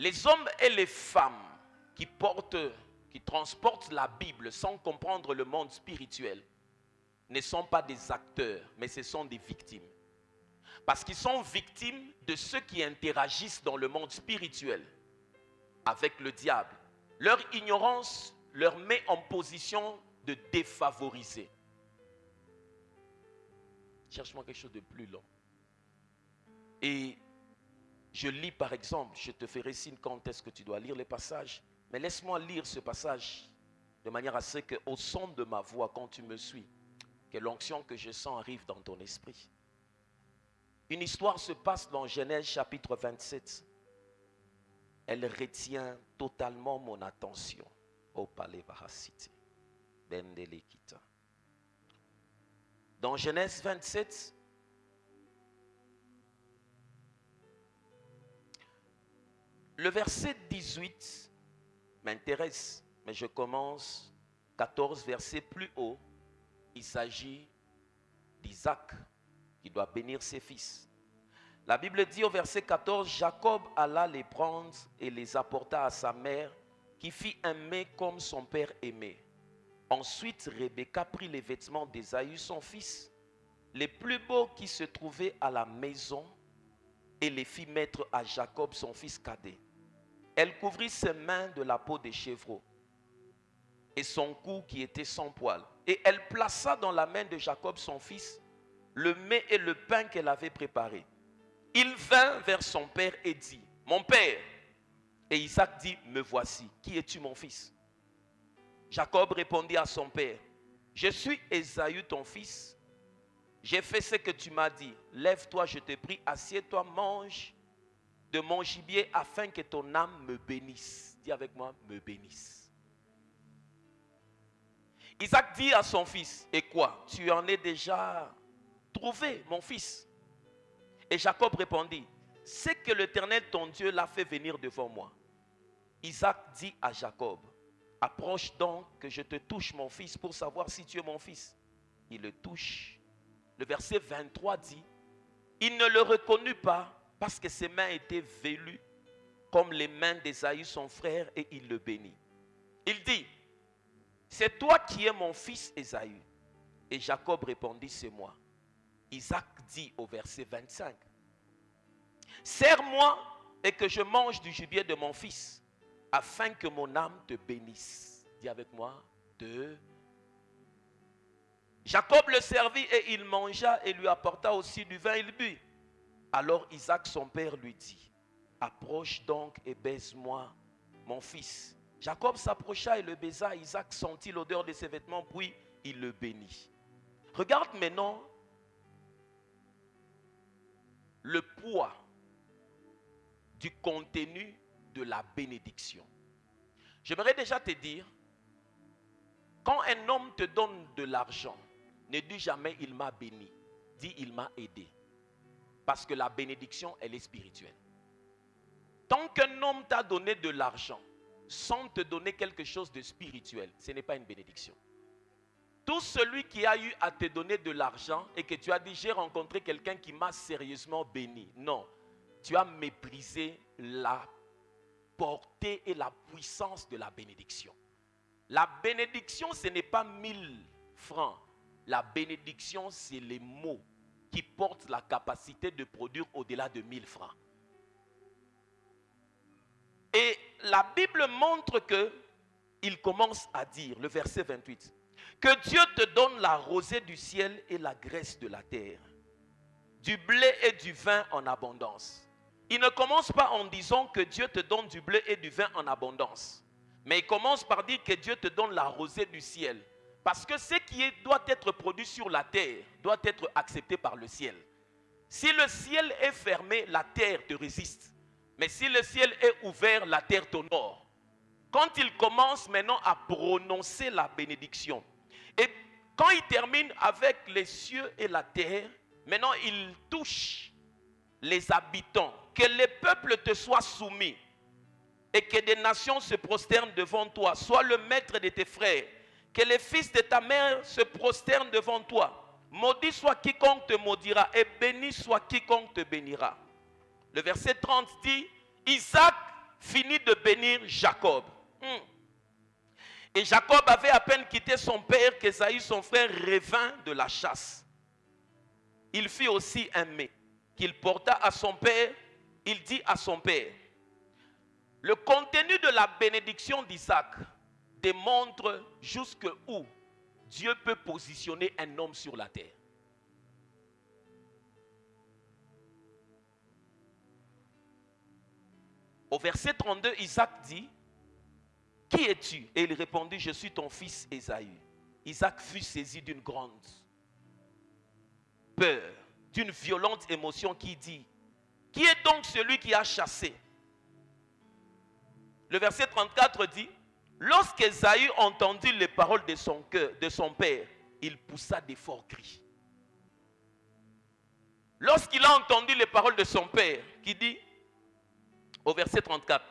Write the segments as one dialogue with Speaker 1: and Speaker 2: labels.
Speaker 1: Les hommes et les femmes qui transportent la Bible sans comprendre le monde spirituel ne sont pas des acteurs, mais ce sont des victimes. Parce qu'ils sont victimes de ceux qui interagissent dans le monde spirituel avec le diable. Leur ignorance leur met en position de défavoriser. Cherche-moi quelque chose de plus long. Et je lis par exemple, je te ferai signe quand est-ce que tu dois lire les passages, mais laisse-moi lire ce passage de manière à ce qu'au son de ma voix, quand tu me suis, que l'onction que je sens arrive dans ton esprit. Une histoire se passe dans Genèse chapitre 27. Elle retient totalement mon attention. Au palais Bahasiti. Bendelekita. Dans Genèse 27, le verset 18 m'intéresse, mais je commence 14 versets plus haut. Il s'agit d'Isaac qui doit bénir ses fils. La Bible dit au verset 14, Jacob alla les prendre et les apporta à sa mère, qui fit un mets comme son père aimait. Ensuite, Rebecca prit les vêtements d'Ésaü, son fils, les plus beaux qui se trouvaient à la maison, et les fit mettre à Jacob, son fils cadet. Elle couvrit ses mains de la peau des chevreaux et son cou qui était sans poil. Et elle plaça dans la main de Jacob, son fils, le mets et le pain qu'elle avait préparé. Il vint vers son père et dit, « Mon père !» Et Isaac dit, « Me voici, qui es-tu mon fils ?» Jacob répondit à son père, « Je suis Ésaü ton fils. J'ai fait ce que tu m'as dit. Lève-toi, je te prie, assieds-toi, mange de mon gibier afin que ton âme me bénisse. » Dis avec moi, me bénisse. Isaac dit à son fils, « Et quoi? Tu en es déjà trouvé, mon fils. » Et Jacob répondit, « C'est que l'Éternel ton Dieu l'a fait venir devant moi. » Isaac dit à Jacob, « Approche donc que je te touche, mon fils, pour savoir si tu es mon fils. » Il le touche. Le verset 23 dit, « Il ne le reconnut pas parce que ses mains étaient velues comme les mains d'Ésaü son frère, et il le bénit. » Il dit, « C'est toi qui es mon fils Ésaü. » Et Jacob répondit, « C'est moi. » Isaac dit au verset 25, « Serre-moi et que je mange du gibier de mon fils, afin que mon âme te bénisse. » Dis avec moi, deux. Jacob le servit et il mangea et lui apporta aussi du vin, il but. Alors Isaac son père lui dit, « Approche donc et baise-moi, mon fils. » Jacob s'approcha et le baisa. Isaac sentit l'odeur de ses vêtements, puis il le bénit. Regarde maintenant le poids du contenu de la bénédiction. J'aimerais déjà te dire, quand un homme te donne de l'argent, ne dis jamais il m'a béni, dis il m'a aidé. Parce que la bénédiction, elle est spirituelle. Tant qu'un homme t'a donné de l'argent sans te donner quelque chose de spirituel, ce n'est pas une bénédiction. Tout celui qui a eu à te donner de l'argent et que tu as dit, j'ai rencontré quelqu'un qui m'a sérieusement béni. Non, tu as méprisé la portée et la puissance de la bénédiction. La bénédiction, ce n'est pas 1000 francs. La bénédiction, c'est les mots qui portent la capacité de produire au-delà de 1000 francs. Et la Bible montre que il commence à dire, le verset 28, que Dieu te donne la rosée du ciel et la graisse de la terre, du blé et du vin en abondance. Il ne commence pas en disant que Dieu te donne du blé et du vin en abondance, mais il commence par dire que Dieu te donne la rosée du ciel. Parce que ce qui doit être produit sur la terre doit être accepté par le ciel. Si le ciel est fermé, la terre te résiste. Mais si le ciel est ouvert, la terre t'honore. Quand il commence maintenant à prononcer la bénédiction, et quand il termine avec les cieux et la terre, maintenant il touche les habitants. Que les peuples te soient soumis et que des nations se prosternent devant toi. Sois le maître de tes frères. Que les fils de ta mère se prosternent devant toi. Maudit soit quiconque te maudira et béni soit quiconque te bénira. Le verset 30 dit, Isaac finit de bénir Jacob. Et Jacob avait à peine quitté son père qu'Ésaü, son frère, revint de la chasse. Il fit aussi un mets qu'il porta à son père. Il dit à son père, le contenu de la bénédiction d'Isaac démontre jusqu'où Dieu peut positionner un homme sur la terre. Au verset 32, Isaac dit, qui es-tu? Et il répondit, je suis ton fils Ésaü. Isaac fut saisi d'une grande peur, d'une violente émotion qui dit, qui est donc celui qui a chassé? Le verset 34 dit, lorsqu'Ésaü entendit les paroles de son cœur, de son père, il poussa de forts cris. Lorsqu'il a entendu les paroles de son père, qui dit, au verset 34,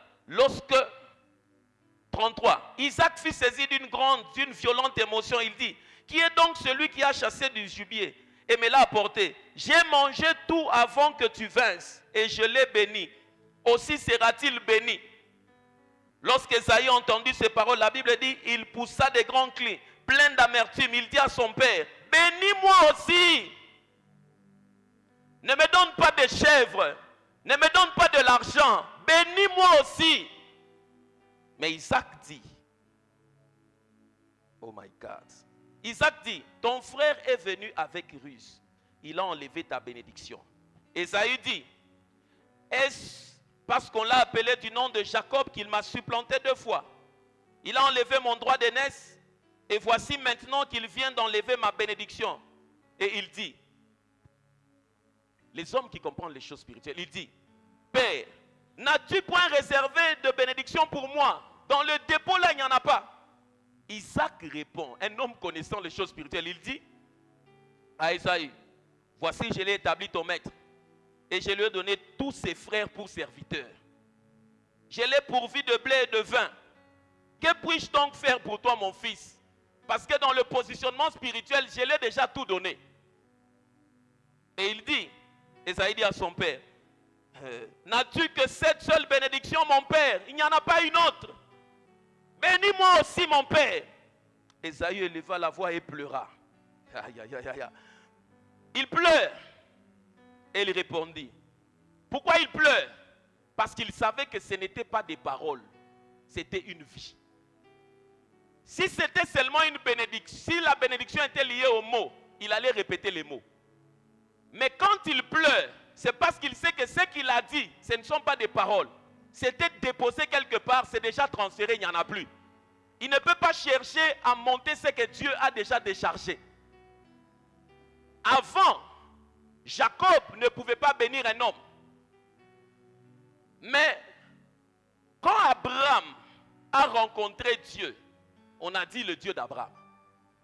Speaker 1: 33, Isaac fut saisi d'une violente émotion. Il dit, qui est donc celui qui a chassé du gibier et me l'a apporté? J'ai mangé tout avant que tu vinsses et je l'ai béni. Aussi sera-t-il béni. Lorsqu'Ésaü a entendu ces paroles, la Bible dit, il poussa des grands cris, plein d'amertume. Il dit à son père, bénis-moi aussi. Ne me donne pas de chèvres, ne me donne pas de l'argent, bénis-moi aussi. Mais Isaac dit, oh my God, Isaac dit, ton frère est venu avec ruse, il a enlevé ta bénédiction. Ésaü dit, est-ce parce qu'on l'a appelé du nom de Jacob qu'il m'a supplanté 2 fois? Il a enlevé mon droit d'aînesse et voici maintenant qu'il vient d'enlever ma bénédiction. Et il dit, les hommes qui comprennent les choses spirituelles, il dit, Père, n'as-tu point réservé de bénédiction pour moi? Dans le dépôt là, il n'y en a pas. Isaac répond, un homme connaissant les choses spirituelles, il dit à Ésaü, voici je l'ai établi ton maître et je lui ai donné tous ses frères pour serviteurs. Je l'ai pourvu de blé et de vin. Que puis-je donc faire pour toi mon fils? Parce que dans le positionnement spirituel, je l'ai déjà tout donné. Et il dit, Ésaü dit à son père, n'as-tu que cette seule bénédiction mon père? Il n'y en a pas une autre. Bénis-moi aussi mon père. Ésaü éleva la voix et pleura. Aïe, aïe, aïe, aïe. Il pleure. Et il répondit. Pourquoi il pleure? Parce qu'il savait que ce n'était pas des paroles, c'était une vie. Si c'était seulement une bénédiction, si la bénédiction était liée aux mots, il allait répéter les mots. Mais quand il pleure, c'est parce qu'il sait que ce qu'il a dit, ce ne sont pas des paroles. C'était déposé quelque part, c'est déjà transféré, il n'y en a plus. Il ne peut pas chercher à monter ce que Dieu a déjà déchargé. Avant, Jacob ne pouvait pas bénir un homme. Mais quand Abraham a rencontré Dieu, on a dit le Dieu d'Abraham.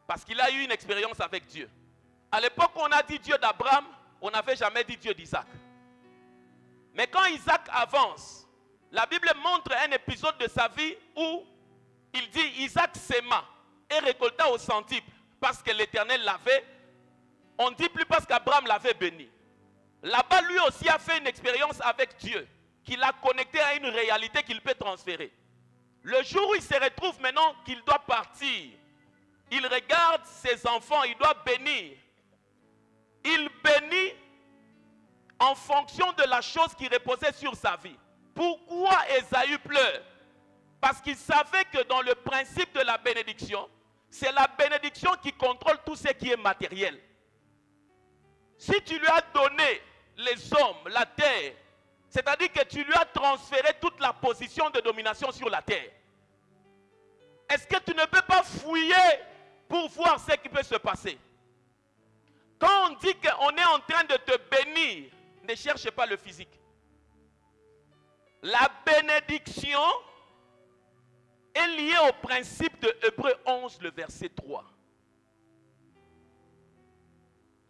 Speaker 1: Parce qu'il a eu une expérience avec Dieu. À l'époque où on a dit Dieu d'Abraham, on n'avait jamais dit Dieu d'Isaac. Mais quand Isaac avance, la Bible montre un épisode de sa vie où il dit Isaac sema et récolta au centuple parce que l'Éternel l'avait. On ne dit plus parce qu'Abraham l'avait béni. Là-bas, lui aussi a fait une expérience avec Dieu qui l'a connecté à une réalité qu'il peut transférer. Le jour où il se retrouve maintenant qu'il doit partir, il regarde ses enfants, il doit bénir. Il bénit en fonction de la chose qui reposait sur sa vie. Pourquoi Ésaü pleure? Parce qu'il savait que dans le principe de la bénédiction, c'est la bénédiction qui contrôle tout ce qui est matériel. Si tu lui as donné les hommes, la terre, c'est-à-dire que tu lui as transféré toute la position de domination sur la terre. Est-ce que tu ne peux pas fouiller pour voir ce qui peut se passer? Quand on dit qu'on est en train de te bénir, ne cherche pas le physique. La bénédiction est liée au principe de Hébreux 11, le verset 3.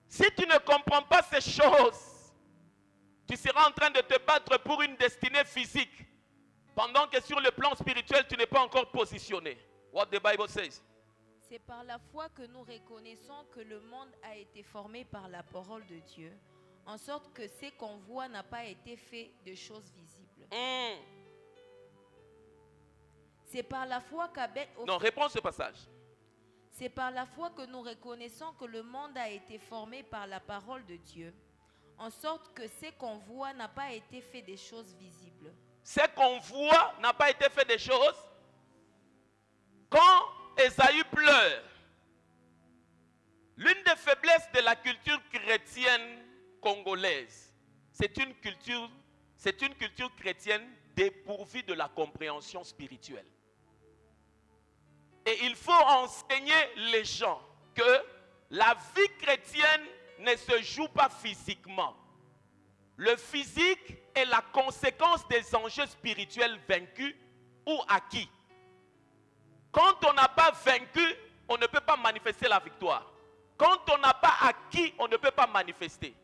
Speaker 1: Si tu ne comprends pas ces choses, tu seras en train de te battre pour une destinée physique, pendant que sur le plan spirituel, tu n'es pas encore positionné. What the Bible says.
Speaker 2: C'est par la foi que nous reconnaissons que le monde a été formé par la parole de Dieu, en sorte que ce qu'on voit n'a pas été fait de choses visibles. C'est par la foi qu'Abel offrit.
Speaker 1: Non, réponds ce passage.
Speaker 2: C'est par la foi que nous reconnaissons que le monde a été formé par la parole de Dieu, en sorte que ce qu'on voit n'a pas été fait des choses visibles.
Speaker 1: Ce qu'on voit n'a pas été fait des choses. Quand Ésaü pleure, l'une des faiblesses de la culture chrétienne congolaise, c'est une culture chrétienne dépourvue de la compréhension spirituelle. Et il faut enseigner les gens que la vie chrétienne ne se joue pas physiquement. Le physique est la conséquence des enjeux spirituels vaincus ou acquis. Quand on n'a pas vaincu, on ne peut pas manifester la victoire. Quand on n'a pas acquis, on ne peut pas manifester.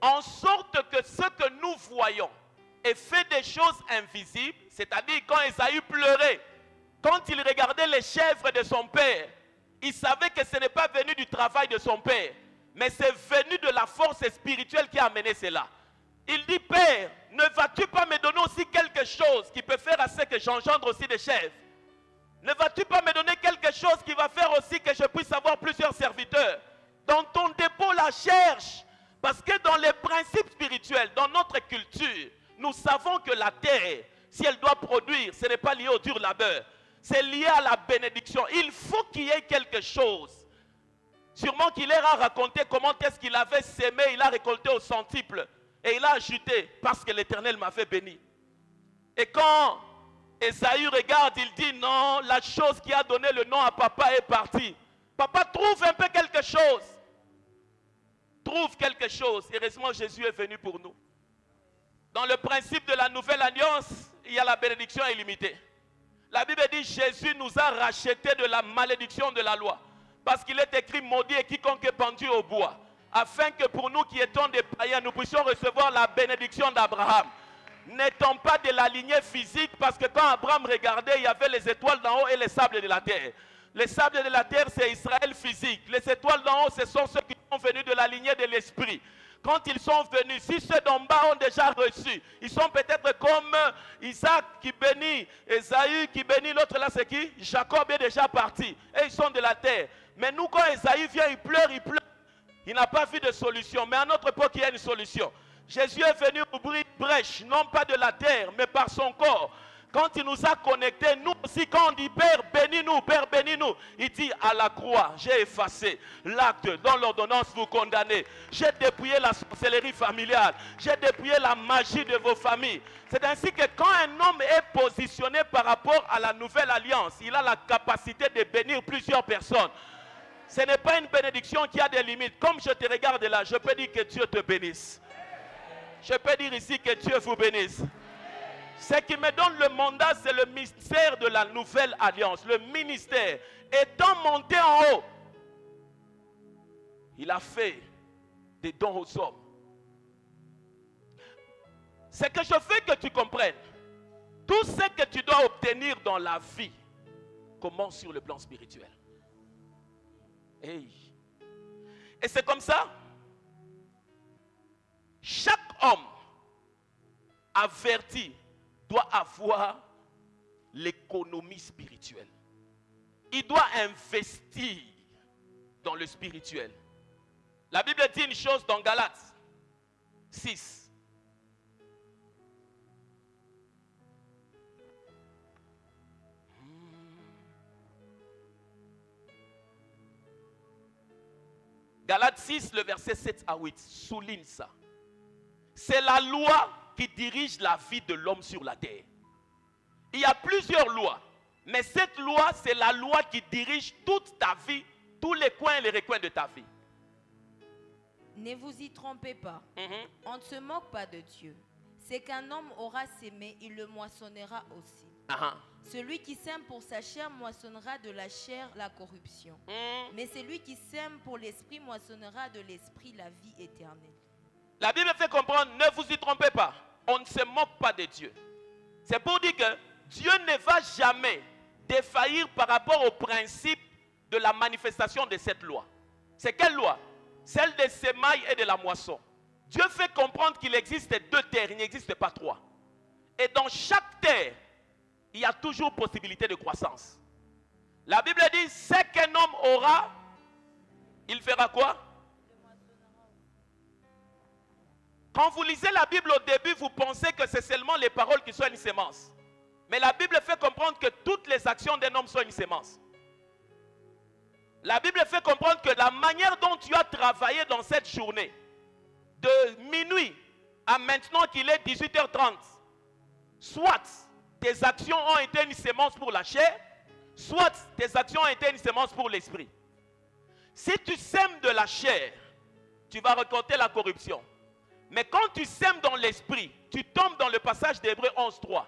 Speaker 1: En sorte que ce que nous voyons est fait des choses invisibles, c'est-à-dire quand Ésaü pleurait, quand il regardait les chèvres de son père, il savait que ce n'est pas venu du travail de son père, mais c'est venu de la force spirituelle qui a amené cela. Il dit, Père, ne vas-tu pas me donner aussi quelque chose qui peut faire à ce que j'engendre aussi des chèvres? Ne vas-tu pas me donner quelque chose qui va faire aussi que je puisse avoir plusieurs serviteurs? Dans ton dépôt, la cherche. Parce que dans les principes spirituels, dans notre culture, nous savons que la terre, si elle doit produire, ce n'est pas lié au dur labeur. C'est lié à la bénédiction. Il faut qu'il y ait quelque chose. Sûrement qu'il leur a raconté comment est-ce qu'il avait sémé, il a récolté au centuple. Et il a ajouté, parce que l'Éternel m'avait béni. Et quand Ésaü regarde, il dit, non, la chose qui a donné le nom à papa est partie. Papa, trouve un peu quelque chose. Trouve quelque chose. Heureusement, Jésus est venu pour nous. Dans le principe de la nouvelle alliance, il y a la bénédiction illimitée. La Bible dit, Jésus nous a rachetés de la malédiction de la loi. Parce qu'il est écrit, maudit est quiconque est pendu au bois. Afin que pour nous qui étions des païens, nous puissions recevoir la bénédiction d'Abraham. N'étant pas de la lignée physique, parce que quand Abraham regardait, il y avait les étoiles d'en haut et les sables de la terre. Les sables de la terre, c'est Israël physique. Les étoiles d'en haut, ce sont ceux qui sont venus de la lignée de l'esprit. Quand ils sont venus, si ceux d'en bas ont déjà reçu, ils sont peut-être comme Isaac qui bénit, Ésaü qui bénit, l'autre là c'est qui? Jacob est déjà parti. Et ils sont de la terre. Mais nous, quand Ésaü vient, il pleure. Il n'a pas vu de solution. Mais à notre époque, il y a une solution. Jésus est venu ouvrir une brèche, non pas de la terre, mais par son corps. Quand il nous a connectés, nous aussi, quand on dit Père, bénis-nous, Père, bénis-nous, il dit à la croix, j'ai effacé l'acte dont l'ordonnance vous condamnez. J'ai dépouillé la sorcellerie familiale. J'ai dépouillé la magie de vos familles. C'est ainsi que quand un homme est positionné par rapport à la nouvelle alliance, il a la capacité de bénir plusieurs personnes. Ce n'est pas une bénédiction qui a des limites. Comme je te regarde là, je peux dire que Dieu te bénisse. Je peux dire ici que Dieu vous bénisse. Ce qui me donne le mandat, c'est le mystère de la nouvelle alliance. Le ministère. Étant monté en haut, il a fait des dons aux hommes. Ce que je veux que tu comprennes, tout ce que tu dois obtenir dans la vie commence sur le plan spirituel. Hey. Et c'est comme ça. Chaque homme averti doit avoir l'économie spirituelle. Il doit investir dans le spirituel. La Bible dit une chose dans Galates 6. Galates 6, le verset 7 à 8, souligne ça. C'est la loi qui dirige la vie de l'homme sur la terre. Il y a plusieurs lois, mais cette loi, c'est la loi qui dirige toute ta vie, tous les coins et les recoins de ta vie.
Speaker 2: Ne vous y trompez pas. On ne se moque pas de Dieu. C'est qu'un homme aura sémé, il le moissonnera aussi. Celui qui sème pour sa chair moissonnera de la chair la corruption. Mais celui qui sème pour l'esprit moissonnera de l'esprit la vie éternelle.
Speaker 1: La Bible fait comprendre, ne vous y trompez pas. On ne se moque pas de Dieu. C'est pour dire que Dieu ne va jamais défaillir par rapport au principe de la manifestation de cette loi. C'est quelle loi? Celle des semailles et de la moisson. Dieu fait comprendre qu'il existe deux terres, il n'existe pas trois. Et dans chaque terre, il il y a toujours possibilité de croissance. La Bible dit, c'est qu'un homme aura, il fera quoi? Quand vous lisez la Bible au début, vous pensez que c'est seulement les paroles qui sont une sémence. Mais la Bible fait comprendre que toutes les actions d'un homme sont une sémence. La Bible fait comprendre que la manière dont tu as travaillé dans cette journée, de minuit à maintenant qu'il est 18h30, soit tes actions ont été une sémence pour la chair, soit tes actions ont été une sémence pour l'esprit. Si tu sèmes de la chair, tu vas récolter la corruption. Mais quand tu sèmes dans l'esprit, tu tombes dans le passage d'Hébreux 11.3,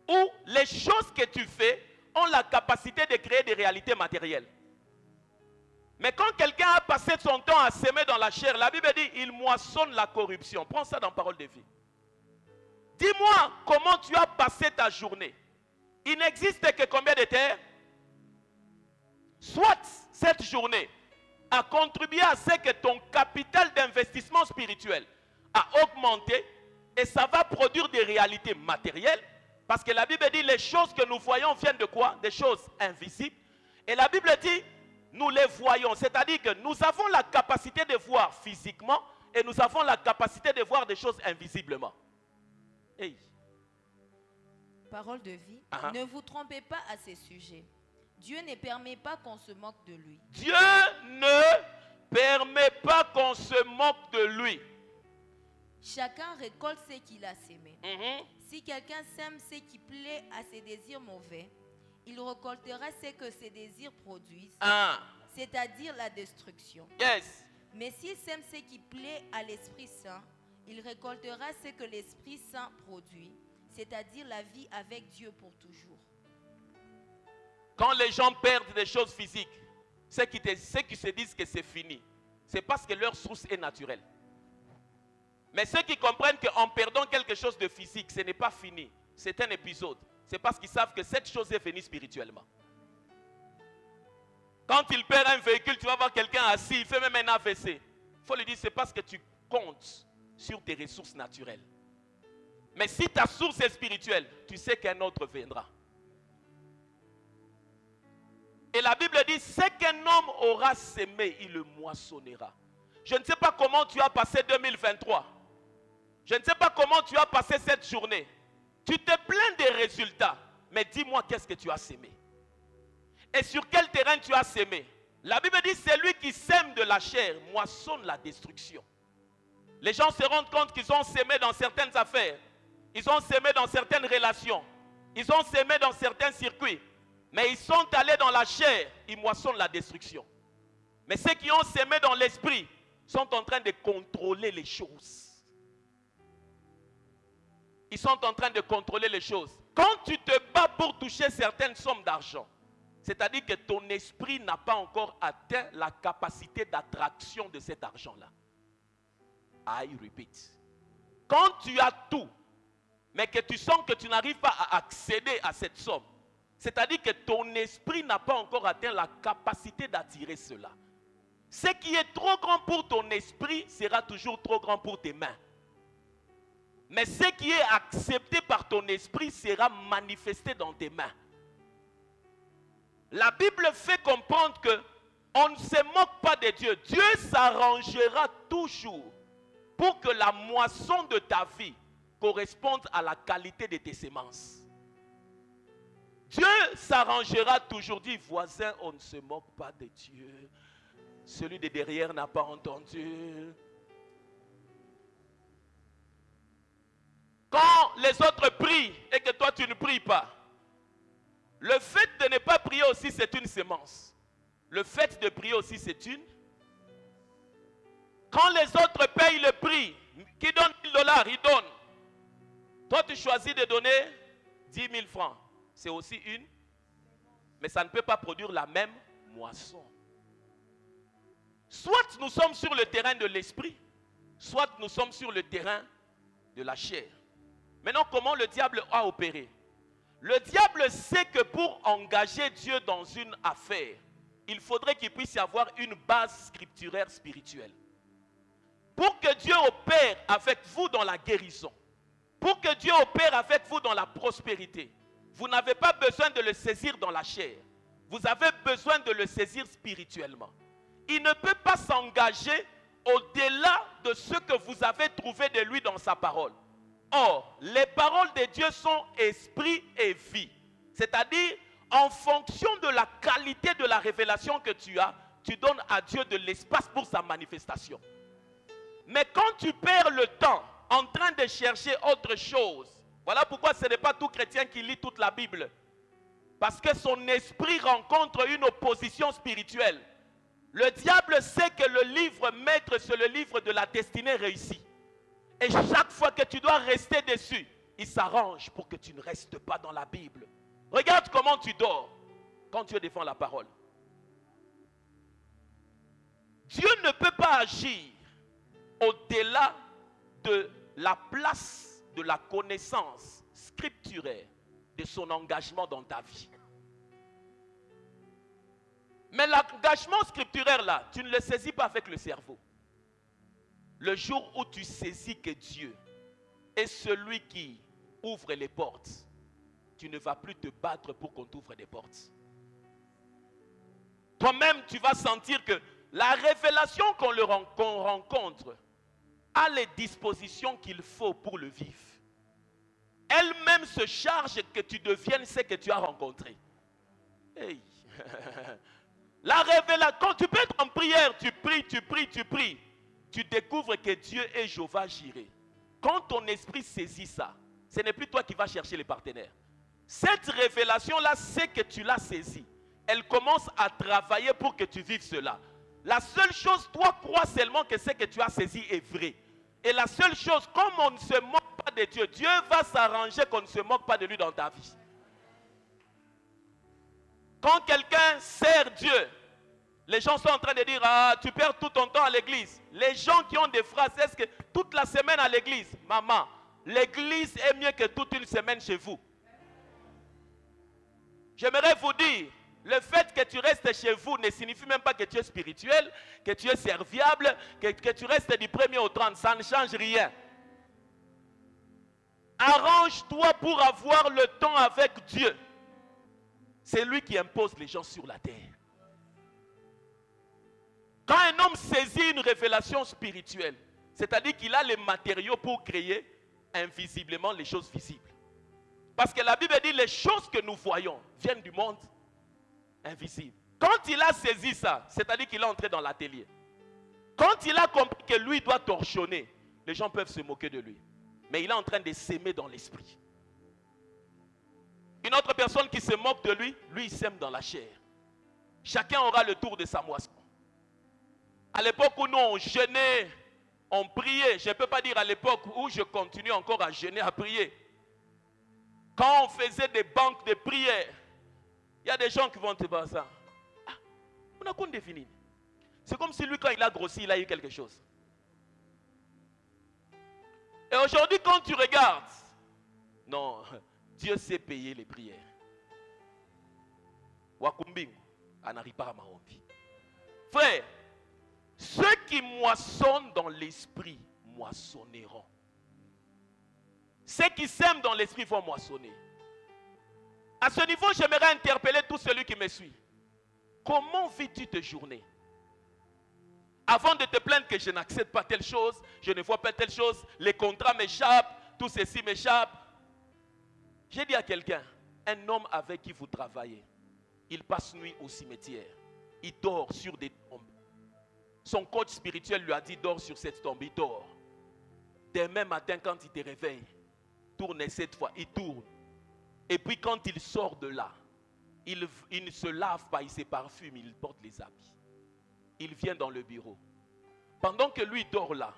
Speaker 1: où les choses que tu fais ont la capacité de créer des réalités matérielles. Mais quand quelqu'un a passé son temps à s'aimer dans la chair, la Bible dit, il moissonne la corruption. Prends ça dans Parole de vie. Dis-moi comment tu as passé ta journée. Il n'existe que combien de terres? Soit cette journée a contribué à ce que ton capital d'investissement spirituel a augmenté et ça va produire des réalités matérielles. Parce que la Bible dit, les choses que nous voyons viennent de quoi? Des choses invisibles. Et la Bible dit, nous les voyons, c'est-à-dire que nous avons la capacité de voir physiquement et nous avons la capacité de voir des choses invisiblement. Hey.
Speaker 2: Parole de vie. Ne vous trompez pas à ces sujets. Dieu ne permet pas qu'on se moque de lui.
Speaker 1: Dieu ne permet pas qu'on se moque de lui.
Speaker 2: Chacun récolte ce qu'il a sémé. Si quelqu'un sème ce qui plaît à ses désirs mauvais, il récoltera ce que ses désirs produisent, c'est-à-dire la destruction.
Speaker 1: Yes.
Speaker 2: Mais s'il sème ce qui plaît à l'Esprit Saint, il récoltera ce que l'Esprit Saint produit, c'est-à-dire la vie avec Dieu pour toujours.
Speaker 1: Quand les gens perdent des choses physiques, ceux qui se disent que c'est fini, c'est parce que leur source est naturelle. Mais ceux qui comprennent qu'en perdant quelque chose de physique, ce n'est pas fini, c'est un épisode. C'est parce qu'ils savent que cette chose est finie spirituellement. Quand il perd un véhicule, tu vas voir quelqu'un assis, il fait même un AVC. Il faut lui dire, c'est parce que tu comptes sur tes ressources naturelles. Mais si ta source est spirituelle, tu sais qu'un autre viendra. Et la Bible dit, ce qu'un homme aura sémé, il le moissonnera. Je ne sais pas comment tu as passé 2023. Je ne sais pas comment tu as passé cette journée. Tu te plains des résultats, mais dis-moi qu'est-ce que tu as sémé. Et sur quel terrain tu as sémé. La Bible dit, c'est lui qui sème de la chair, moissonne la destruction. Les gens se rendent compte qu'ils ont sémé dans certaines affaires. Ils ont sémé dans certaines relations. Ils ont sémé dans certains circuits. Mais ils sont allés dans la chair, ils moissonnent la destruction. Mais ceux qui ont sémé dans l'esprit sont en train de contrôler les choses. Ils sont en train de contrôler les choses. Quand tu te bats pour toucher certaines sommes d'argent, c'est-à-dire que ton esprit n'a pas encore atteint la capacité d'attraction de cet argent-là. I repeat. Quand tu as tout, mais que tu sens que tu n'arrives pas à accéder à cette somme, c'est-à-dire que ton esprit n'a pas encore atteint la capacité d'attirer cela. Ce qui est trop grand pour ton esprit sera toujours trop grand pour tes mains. Mais ce qui est accepté par ton esprit sera manifesté dans tes mains. La Bible fait comprendre que on ne se moque pas de Dieu. Dieu s'arrangera toujours pour que la moisson de ta vie corresponde à la qualité de tes semences. Dieu s'arrangera toujours. Dit, voisin, on ne se moque pas de Dieu. Celui de derrière n'a pas entendu. Quand les autres prient et que toi tu ne pries pas, le fait de ne pas prier aussi c'est une sémence. Le fait de prier aussi c'est une. Quand les autres payent le prix, qui donne $1000, il donne. Toi tu choisis de donner 10 000 francs. C'est aussi une. Mais ça ne peut pas produire la même moisson. Soit nous sommes sur le terrain de l'esprit, soit nous sommes sur le terrain de la chair. Maintenant, comment le diable a opéré? Le diable sait que pour engager Dieu dans une affaire, il faudrait qu'il puisse y avoir une base scripturaire spirituelle. Pour que Dieu opère avec vous dans la guérison, pour que Dieu opère avec vous dans la prospérité, vous n'avez pas besoin de le saisir dans la chair. Vous avez besoin de le saisir spirituellement. Il ne peut pas s'engager au-delà de ce que vous avez trouvé de lui dans sa parole. Or, les paroles de Dieu sont esprit et vie. C'est-à-dire, en fonction de la qualité de la révélation que tu as, tu donnes à Dieu de l'espace pour sa manifestation. Mais quand tu perds le temps en train de chercher autre chose, voilà pourquoi ce n'est pas tout chrétien qui lit toute la Bible. Parce que son esprit rencontre une opposition spirituelle. Le diable sait que le livre maître, c'est le livre de la destinée réussie. Et chaque fois que tu dois rester dessus, il s'arrange pour que tu ne restes pas dans la Bible. Regarde comment tu dors quand Dieu défend la parole. Dieu ne peut pas agir au-delà de la place de la connaissance scripturaire de son engagement dans ta vie. Mais l'engagement scripturaire là, tu ne le saisis pas avec le cerveau. Le jour où tu saisis que Dieu est celui qui ouvre les portes, tu ne vas plus te battre pour qu'on t'ouvre des portes. Toi-même, tu vas sentir que la révélation qu'on rencontre a les dispositions qu'il faut pour le vivre. Elle-même se charge que tu deviennes ce que tu as rencontré. Hey. La révélation, quand tu peux être en prière, tu pries. Tu découvres que Dieu est Jéhovah Jireh. Quand ton esprit saisit ça, ce n'est plus toi qui vas chercher les partenaires. Cette révélation-là, c'est que tu l'as saisie. Elle commence à travailler pour que tu vives cela. La seule chose, toi crois seulement que ce que tu as saisi est vrai. Et la seule chose, comme on ne se moque pas de Dieu, Dieu va s'arranger qu'on ne se moque pas de lui dans ta vie. Quand quelqu'un sert Dieu, les gens sont en train de dire, ah, tu perds tout ton temps à l'église. Les gens qui ont des phrases, est-ce que toute la semaine à l'église, maman, l'église est mieux que toute une semaine chez vous. J'aimerais vous dire, le fait que tu restes chez vous ne signifie même pas que tu es spirituel, que tu es serviable, que tu restes du 1er au 30, ça ne change rien. Arrange-toi pour avoir le temps avec Dieu. C'est lui qui impose les gens sur la terre. Quand un homme saisit une révélation spirituelle, c'est-à-dire qu'il a les matériaux pour créer invisiblement les choses visibles. Parce que la Bible dit les choses que nous voyons viennent du monde invisible. Quand il a saisi ça, c'est-à-dire qu'il est entré dans l'atelier. Quand il a compris que lui doit torchonner, les gens peuvent se moquer de lui. Mais il est en train de s'aimer dans l'esprit. Une autre personne qui se moque de lui, lui il s'aime dans la chair. Chacun aura le tour de sa moisson. À l'époque où nous on jeûnait, on priait, je ne peux pas dire à l'époque où je continue encore à jeûner, à prier. Quand on faisait des banques de prière, il y a des gens qui vont te dire ça. Ah, on a qu'on défini. C'est comme si lui, quand il a grossi, il a eu quelque chose. Et aujourd'hui, quand tu regardes, non, Dieu sait payer les prières. Wakumbingu, anaripara maombi. Frère, ceux qui moissonnent dans l'esprit moissonneront. Ceux qui sèment dans l'esprit vont moissonner. À ce niveau, j'aimerais interpeller tout celui qui me suit. Comment vis-tu tes journées? Avant de te plaindre que je n'accepte pas telle chose, je ne vois pas telle chose, les contrats m'échappent, tout ceci m'échappe. J'ai dit à quelqu'un, un homme avec qui vous travaillez, il passe nuit au cimetière, il dort sur des tombes. Son coach spirituel lui a dit, dors sur cette tombe, il dort. Demain matin, quand il te réveille, tourne cette fois, il tourne. Et puis quand il sort de là, il ne se lave pas, il se parfume, il porte les habits. Il vient dans le bureau. Pendant que lui dort là,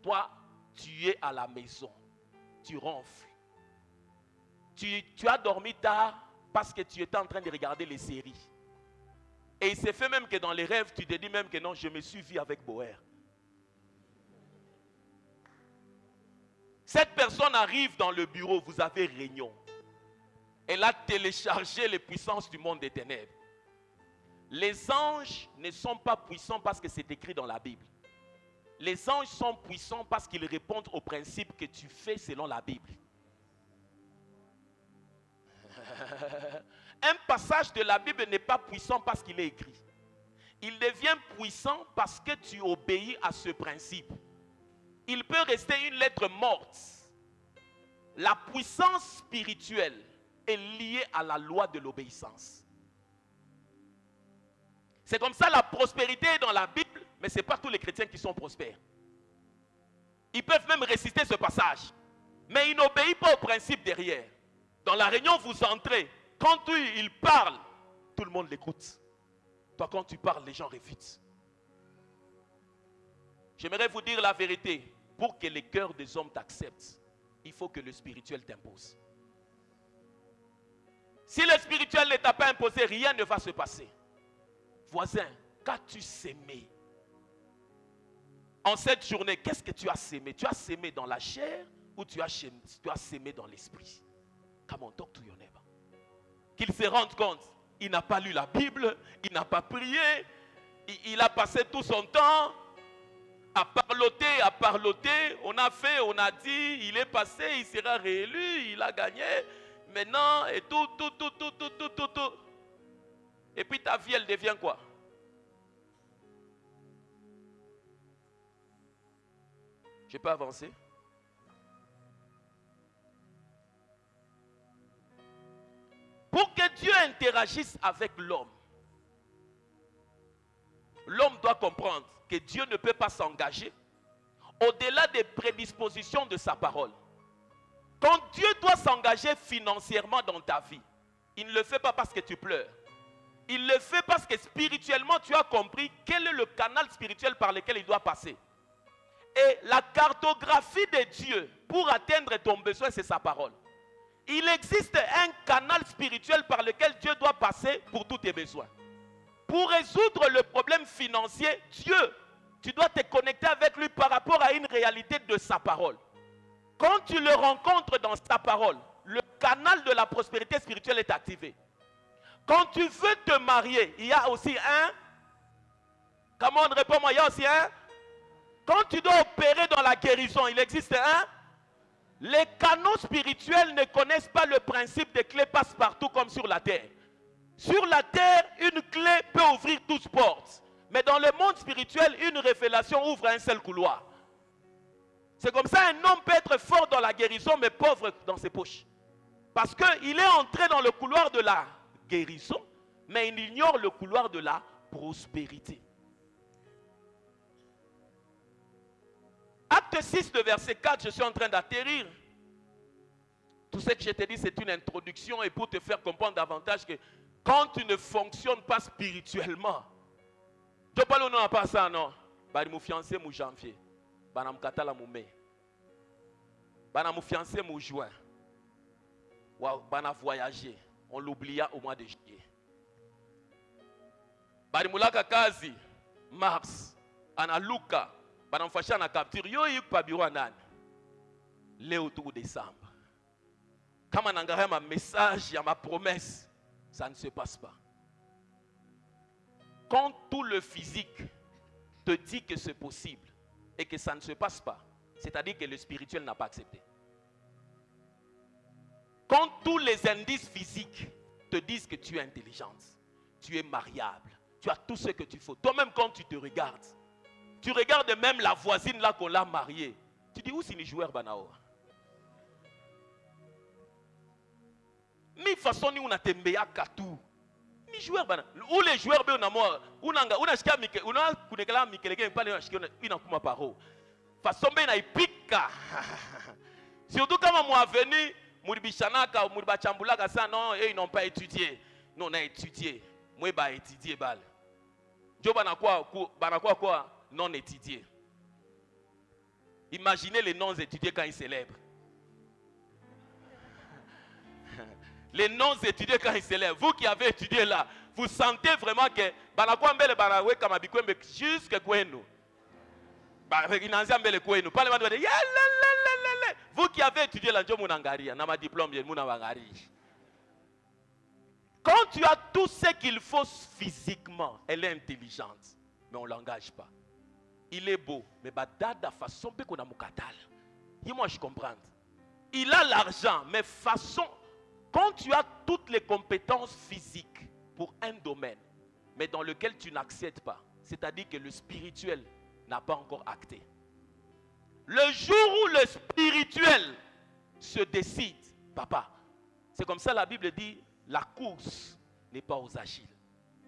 Speaker 1: toi, tu es à la maison. Tu ronfles. Tu as dormi tard parce que tu étais en train de regarder les séries. Et il s'est fait même que dans les rêves, tu te dis même que non, je me suis vu avec Boer. Cette personne arrive dans le bureau, vous avez réunion. Elle a téléchargé les puissances du monde des ténèbres. Les anges ne sont pas puissants parce que c'est écrit dans la Bible. Les anges sont puissants parce qu'ils répondent aux principes que tu fais selon la Bible. passage de la Bible n'est pas puissant parce qu'il est écrit. Il devient puissant parce que tu obéis à ce principe. Il peut rester une lettre morte. La puissance spirituelle est liée à la loi de l'obéissance. C'est comme ça la prospérité est dans la Bible, mais ce n'est pas tous les chrétiens qui sont prospères. Ils peuvent même réciter ce passage, mais ils n'obéissent pas au principe derrière. Dans la réunion, vous entrez. Quand il parle, tout le monde l'écoute. Toi, quand tu parles, les gens réfutent. J'aimerais vous dire la vérité. Pour que les cœurs des hommes t'acceptent, il faut que le spirituel t'impose. Si le spirituel ne t'a pas imposé, rien ne va se passer. Voisin, qu'as-tu sémé? En cette journée, qu'est-ce que tu as sémé? Tu as sémé dans la chair ou tu as sémé dans l'esprit? Come on, talk to your neighbor. Qu'il se rende compte, il n'a pas lu la Bible, il n'a pas prié, il a passé tout son temps à parloter, on a fait, on a dit, il est passé, il sera réélu, il a gagné, maintenant, et tout. Et puis ta vie, elle devient quoi? Je peux avancer? Pour que Dieu interagisse avec l'homme, l'homme doit comprendre que Dieu ne peut pas s'engager au-delà des prédispositions de sa parole. Quand Dieu doit s'engager financièrement dans ta vie, il ne le fait pas parce que tu pleures. Il le fait parce que spirituellement, tu as compris quel est le canal spirituel par lequel il doit passer. Et la cartographie de Dieu pour atteindre ton besoin, c'est sa parole. Il existe un canal spirituel par lequel Dieu doit passer pour tous tes besoins. Pour résoudre le problème financier, Dieu, tu dois te connecter avec lui par rapport à une réalité de sa parole. Quand tu le rencontres dans sa parole, le canal de la prospérité spirituelle est activé. Quand tu veux te marier, il y a aussi un... Comment on répond moi? Il y a aussi un... Quand tu dois opérer dans la guérison, il existe un... Les canaux spirituels ne connaissent pas le principe des clés passe-partout comme sur la terre. Sur la terre, une clé peut ouvrir 12 portes. Mais dans le monde spirituel, une révélation ouvre un seul couloir. C'est comme ça, un homme peut être fort dans la guérison, mais pauvre dans ses poches. Parce qu'il est entré dans le couloir de la guérison, mais il ignore le couloir de la prospérité. Acte 6, le verset 4, je suis en train d'atterrir. Tout ce que je te dis, c'est une introduction et pour te faire comprendre davantage que quand tu ne fonctionnes pas spirituellement, je parle au nom pas ça, non. Bari mon fiancé, mon janvier. Bana mkatala mon mai. Bana mon fiancé, mon juin. Bana voyager. On l'oublia au mois de juillet. Bari moulaka kazi, mars. Ana luka. Bana mfasha na capture. Yo yuk pa biro nani. Leo tout décembre. Kama nangara ma message, ya ma promesse, ça ne se passe pas. Quand tout le physique te dit que c'est possible et que ça ne se passe pas, c'est-à-dire que le spirituel n'a pas accepté. Quand tous les indices physiques te disent que tu es intelligente, tu es mariable, tu as tout ce que tu faut. Toi-même, quand tu te regardes, tu regardes même la voisine là qu'on l'a mariée. Tu dis, où c'est les joueurs Banao? Mais façon, on a tembé à Katou. Ni joueur bana. Où les joueurs be on a moi, on a shika mike, on a kunekala mikeleke pale on shika ina kuma paro. Façon be na ipika. Surtout quand moi venu Mouribichanaka ou Mouribachambulaka ça non, eux ils n'ont pas étudié. Nous on a étudié. Moi ba étudier bal. Jo bana quoi non étudié. Imaginez les non étudiés quand ils célèbrent. Les non-étudiés quand ils s'élèvent, vous qui avez étudié là, vous sentez vraiment que jusque vous qui avez étudié là, quand tu as tout ce qu'il faut physiquement, elle est intelligente, mais on ne l'engage pas. Il est beau, mais dada façon moi je comprends. Il a l'argent, mais façon Quand tu as toutes les compétences physiques pour un domaine, mais dans lequel tu n'accèdes pas, c'est-à-dire que le spirituel n'a pas encore acté. Le jour où le spirituel se décide, papa, c'est comme ça la Bible dit, la course n'est pas aux agiles,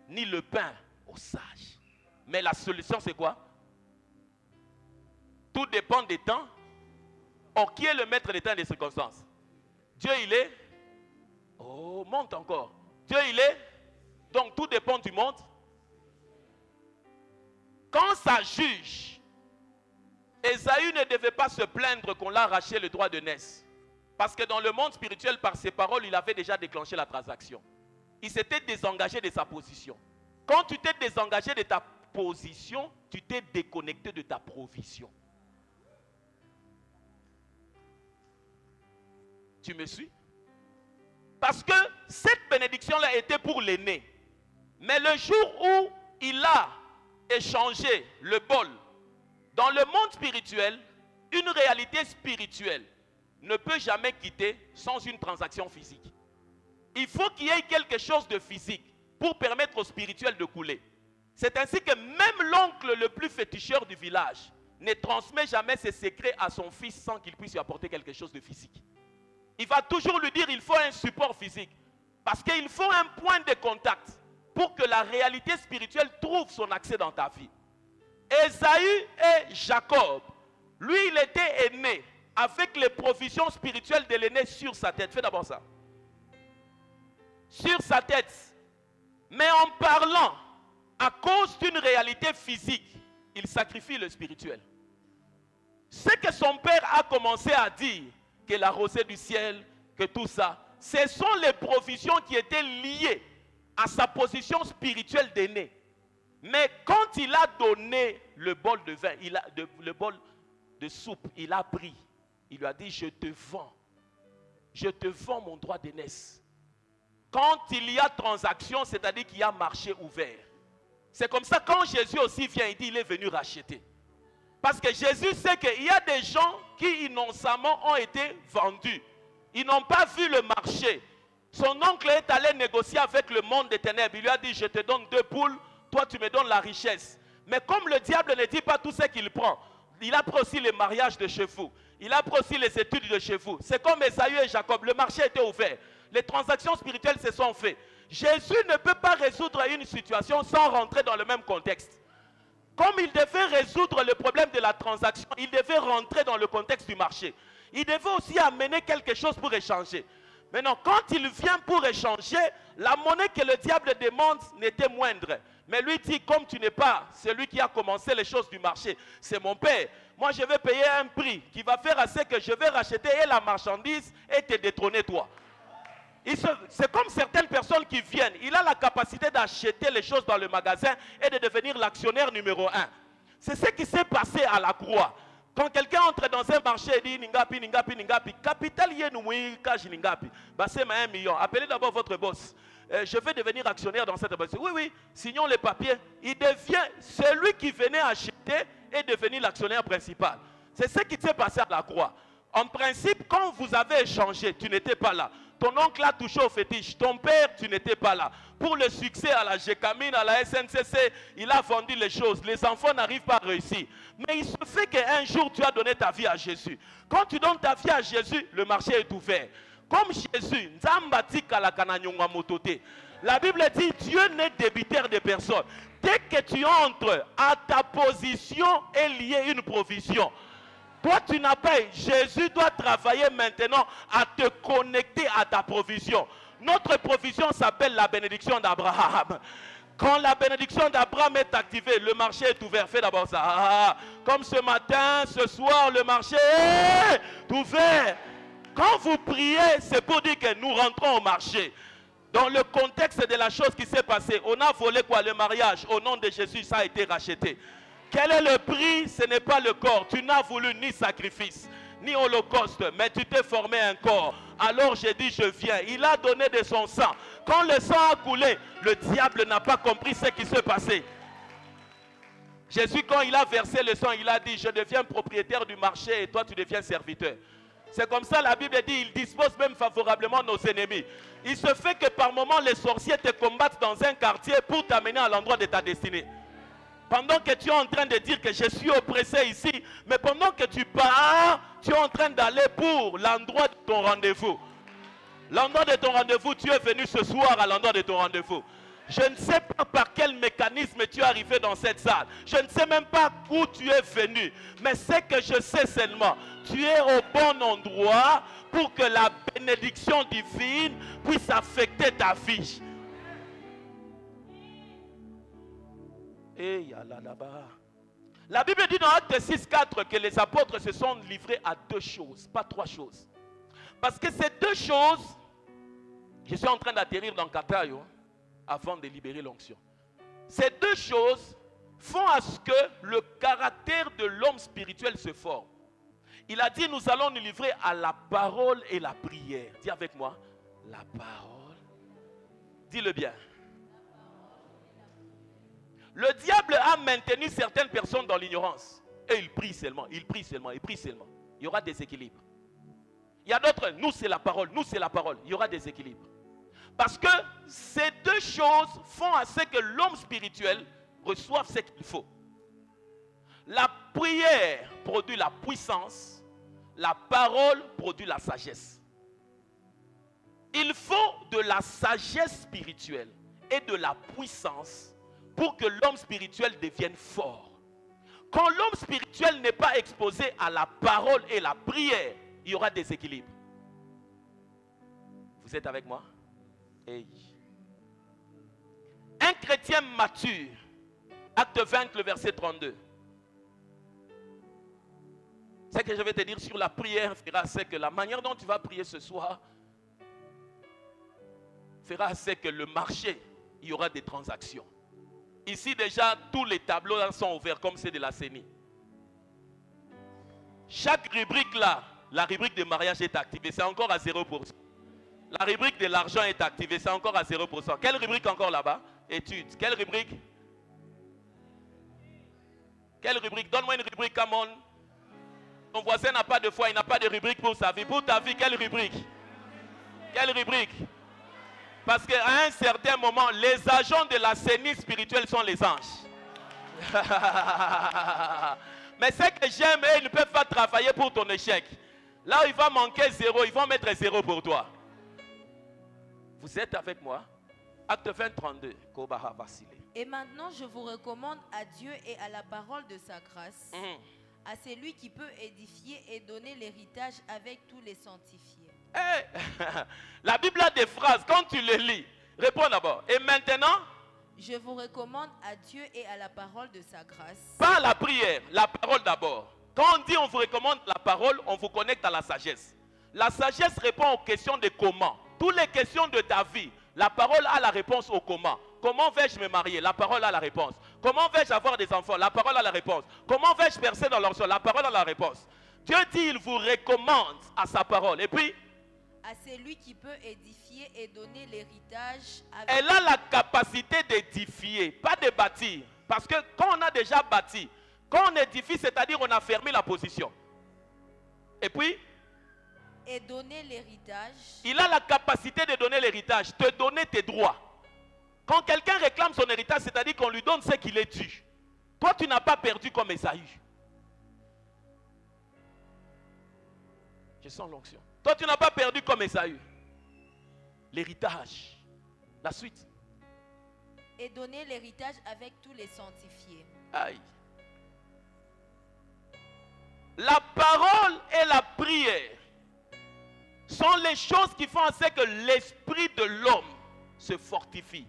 Speaker 1: ni le pain aux sages. Mais la solution c'est quoi? Tout dépend des temps. Or, qui est le maître des temps et des circonstances? Dieu il est. Oh, monte encore. Dieu il est. Donc tout dépend du monde. Quand ça juge, Ésaü ne devait pas se plaindre qu'on l'a arraché le droit de naissance. Parce que dans le monde spirituel, par ses paroles, il avait déjà déclenché la transaction. Il s'était désengagé de sa position. Quand tu t'es désengagé de ta position, tu t'es déconnecté de ta provision. Tu me suis? Parce que cette bénédiction-là était pour l'aîné. Mais le jour où il a échangé le bol, dans le monde spirituel, une réalité spirituelle ne peut jamais quitter sans une transaction physique. Il faut qu'il y ait quelque chose de physique pour permettre au spirituel de couler. C'est ainsi que même l'oncle le plus féticheur du village ne transmet jamais ses secrets à son fils sans qu'il puisse lui apporter quelque chose de physique. Il va toujours lui dire qu'il faut un support physique. Parce qu'il faut un point de contact pour que la réalité spirituelle trouve son accès dans ta vie. Ésaü et Jacob, lui il était aîné avec les provisions spirituelles de l'aîné sur sa tête. Fais d'abord ça. Sur sa tête. Mais en parlant, à cause d'une réalité physique, il sacrifie le spirituel. Ce que son père a commencé à dire, que la rosée du ciel, que tout ça, ce sont les provisions qui étaient liées à sa position spirituelle d'aîné. Mais quand il a donné le bol de vin, le bol de soupe, il a pris. Il lui a dit, je te vends mon droit d'aînesse. Quand il y a transaction, c'est-à-dire qu'il y a marché ouvert. C'est comme ça, quand Jésus aussi vient, il dit, il est venu racheter. Parce que Jésus sait qu'il y a des gens qui innocemment ont été vendus. Ils n'ont pas vu le marché. Son oncle est allé négocier avec le monde des ténèbres. Il lui a dit, je te donne 2 poules, toi tu me donnes la richesse. Mais comme le diable ne dit pas tout ce qu'il prend, il a pris aussi les mariages de chez vous. Il a pris aussi les études de chez vous. C'est comme Ésaü et Jacob. Le marché était ouvert. Les transactions spirituelles se sont faites. Jésus ne peut pas résoudre une situation sans rentrer dans le même contexte. Comme il devait résoudre le problème de la transaction, il devait rentrer dans le contexte du marché. Il devait aussi amener quelque chose pour échanger. Maintenant, quand il vient pour échanger, la monnaie que le diable demande n'était moindre. Mais lui dit, comme tu n'es pas celui qui a commencé les choses du marché, c'est mon père. Moi, je vais payer un prix qui va faire assez que je vais racheter et la marchandise et te détrôner toi. C'est comme certaines personnes qui viennent. Il a la capacité d'acheter les choses dans le magasin et de devenir l'actionnaire numéro 1. C'est ce qui s'est passé à la croix. Quand quelqu'un entre dans un marché et dit Ningapi, Ningapi, Ningapi, capital yénoui, cash Ningapi, bah c'est 1 million. Appelez d'abord votre boss. Je vais devenir actionnaire dans cette boîte. Oui, oui, signons les papiers. Il devient celui qui venait acheter et devenir l'actionnaire principal. C'est ce qui s'est passé à la croix. En principe, quand vous avez échangé, tu n'étais pas là. Ton oncle a touché au fétiche. Ton père, tu n'étais pas là. Pour le succès à la Gécamine, à la SNCC, il a vendu les choses. Les enfants n'arrivent pas à réussir. Mais il se fait qu'un jour, tu as donné ta vie à Jésus. Quand tu donnes ta vie à Jésus, le marché est ouvert. Comme Jésus, la Bible dit, Dieu n'est débiteur de personne. Dès que tu entres, à ta position est liée une provision. Toi, tu n'as pas. Jésus doit travailler maintenant à te connecter à ta provision. Notre provision s'appelle la bénédiction d'Abraham. Quand la bénédiction d'Abraham est activée, le marché est ouvert. Fais d'abord ça. Comme ce matin, ce soir, le marché est ouvert. Quand vous priez, c'est pour dire que nous rentrons au marché. Dans le contexte de la chose qui s'est passée, on a volé quoi? Le mariage. Au nom de Jésus, ça a été racheté. Quel est le prix? Ce n'est pas le corps. Tu n'as voulu ni sacrifice, ni holocauste, mais tu t'es formé un corps. Alors j'ai dit, je viens. Il a donné de son sang. Quand le sang a coulé, le diable n'a pas compris ce qui s'est passé. Jésus, quand il a versé le sang, il a dit, je deviens propriétaire du marché et toi tu deviens serviteur. C'est comme ça la Bible dit, il dispose même favorablement nos ennemis. Il se fait que par moments les sorciers te combattent dans un quartier pour t'amener à l'endroit de ta destinée. Pendant que tu es en train de dire que je suis oppressé ici, mais pendant que tu pars, tu es en train d'aller pour l'endroit de ton rendez-vous. L'endroit de ton rendez-vous, tu es venu ce soir à l'endroit de ton rendez-vous. Je ne sais pas par quel mécanisme tu es arrivé dans cette salle. Je ne sais même pas où tu es venu. Mais ce que je sais seulement, tu es au bon endroit pour que la bénédiction divine puisse affecter ta vie. Et là-bas. La Bible dit dans Actes 6:4 que les apôtres se sont livrés à 2 choses, pas 3 choses. Parce que ces 2 choses, je suis en train d'atterrir dans Katayo avant de libérer l'onction. Ces 2 choses font à ce que le caractère de l'homme spirituel se forme. Il a dit, nous allons nous livrer à la parole et la prière. Dis avec moi, la parole. Dis-le bien. Le diable a maintenu certaines personnes dans l'ignorance. Et il prie seulement, il prie seulement, il prie seulement. Il y aura des équilibres. Il y a d'autres, nous c'est la parole, nous c'est la parole. Il y aura des équilibres. Parce que ces 2 choses font à ce que l'homme spirituel reçoive ce qu'il faut. La prière produit la puissance, la parole produit la sagesse. Il faut de la sagesse spirituelle et de la puissance pour que l'homme spirituel devienne fort. Quand l'homme spirituel n'est pas exposé à la parole et la prière, il y aura des équilibres. Vous êtes avec moi? Hey. Un chrétien mature, acte 20, le verset 32. Ce que je vais te dire sur la prière fera c'est que la manière dont tu vas prier ce soir fera c'est que le marché, il y aura des transactions. Ici déjà, tous les tableaux là sont ouverts comme c'est de la CENI. Chaque rubrique là, la rubrique de mariage est activée, c'est encore à 0%. La rubrique de l'argent est activée, c'est encore à 0%. Quelle rubrique encore là-bas? Études. Quelle rubrique? Quelle rubrique? Donne-moi une rubrique, come on. Ton voisin n'a pas de foi, il n'a pas de rubrique pour sa vie. Pour ta vie, quelle rubrique? Quelle rubrique? Parce qu'à un certain moment, les agents de la CENI spirituelle sont les anges. Mais ce que j'aime, ils ne peuvent pas travailler pour ton échec. Là où il va manquer 0, ils vont mettre 0 pour toi. Vous êtes avec moi? Acte 20, 32.
Speaker 2: Et maintenant, je vous recommande à Dieu et à la parole de sa grâce, à celui qui peut édifier et donner l'héritage avec tous les sanctifiés.
Speaker 1: Hey, la Bible a des phrases, quand tu les lis, réponds d'abord. Et maintenant?
Speaker 2: Je vous recommande à Dieu et à la parole de sa grâce.
Speaker 1: Pas la prière, la parole d'abord. Quand on dit on vous recommande la parole, on vous connecte à la sagesse. La sagesse répond aux questions de comment. Toutes les questions de ta vie, la parole a la réponse au comment. Comment vais-je me marier? La parole a la réponse. Comment vais-je avoir des enfants? La parole a la réponse. Comment vais-je percer dans leur sol? La parole a la réponse. Dieu dit il vous recommande à sa parole. Et puis?
Speaker 2: À celui qui peut édifier et donner l'héritage.
Speaker 1: Elle a la capacité d'édifier, pas de bâtir. Parce que quand on a déjà bâti, quand on édifie, c'est-à-dire on a fermé la position. Et puis?
Speaker 2: Et donner l'héritage.
Speaker 1: Il a la capacité de donner l'héritage, te donner tes droits. Quand quelqu'un réclame son héritage, c'est-à-dire qu'on lui donne ce qu'il est dû. Toi, tu n'as pas perdu comme Esaü. Je sens l'onction. Toi, tu n'as pas perdu comme Esaü. L'héritage. La suite.
Speaker 2: Et donner l'héritage avec tous les sanctifiés.
Speaker 1: Aïe. La parole et la prière sont les choses qui font en sorte que l'esprit de l'homme se fortifie.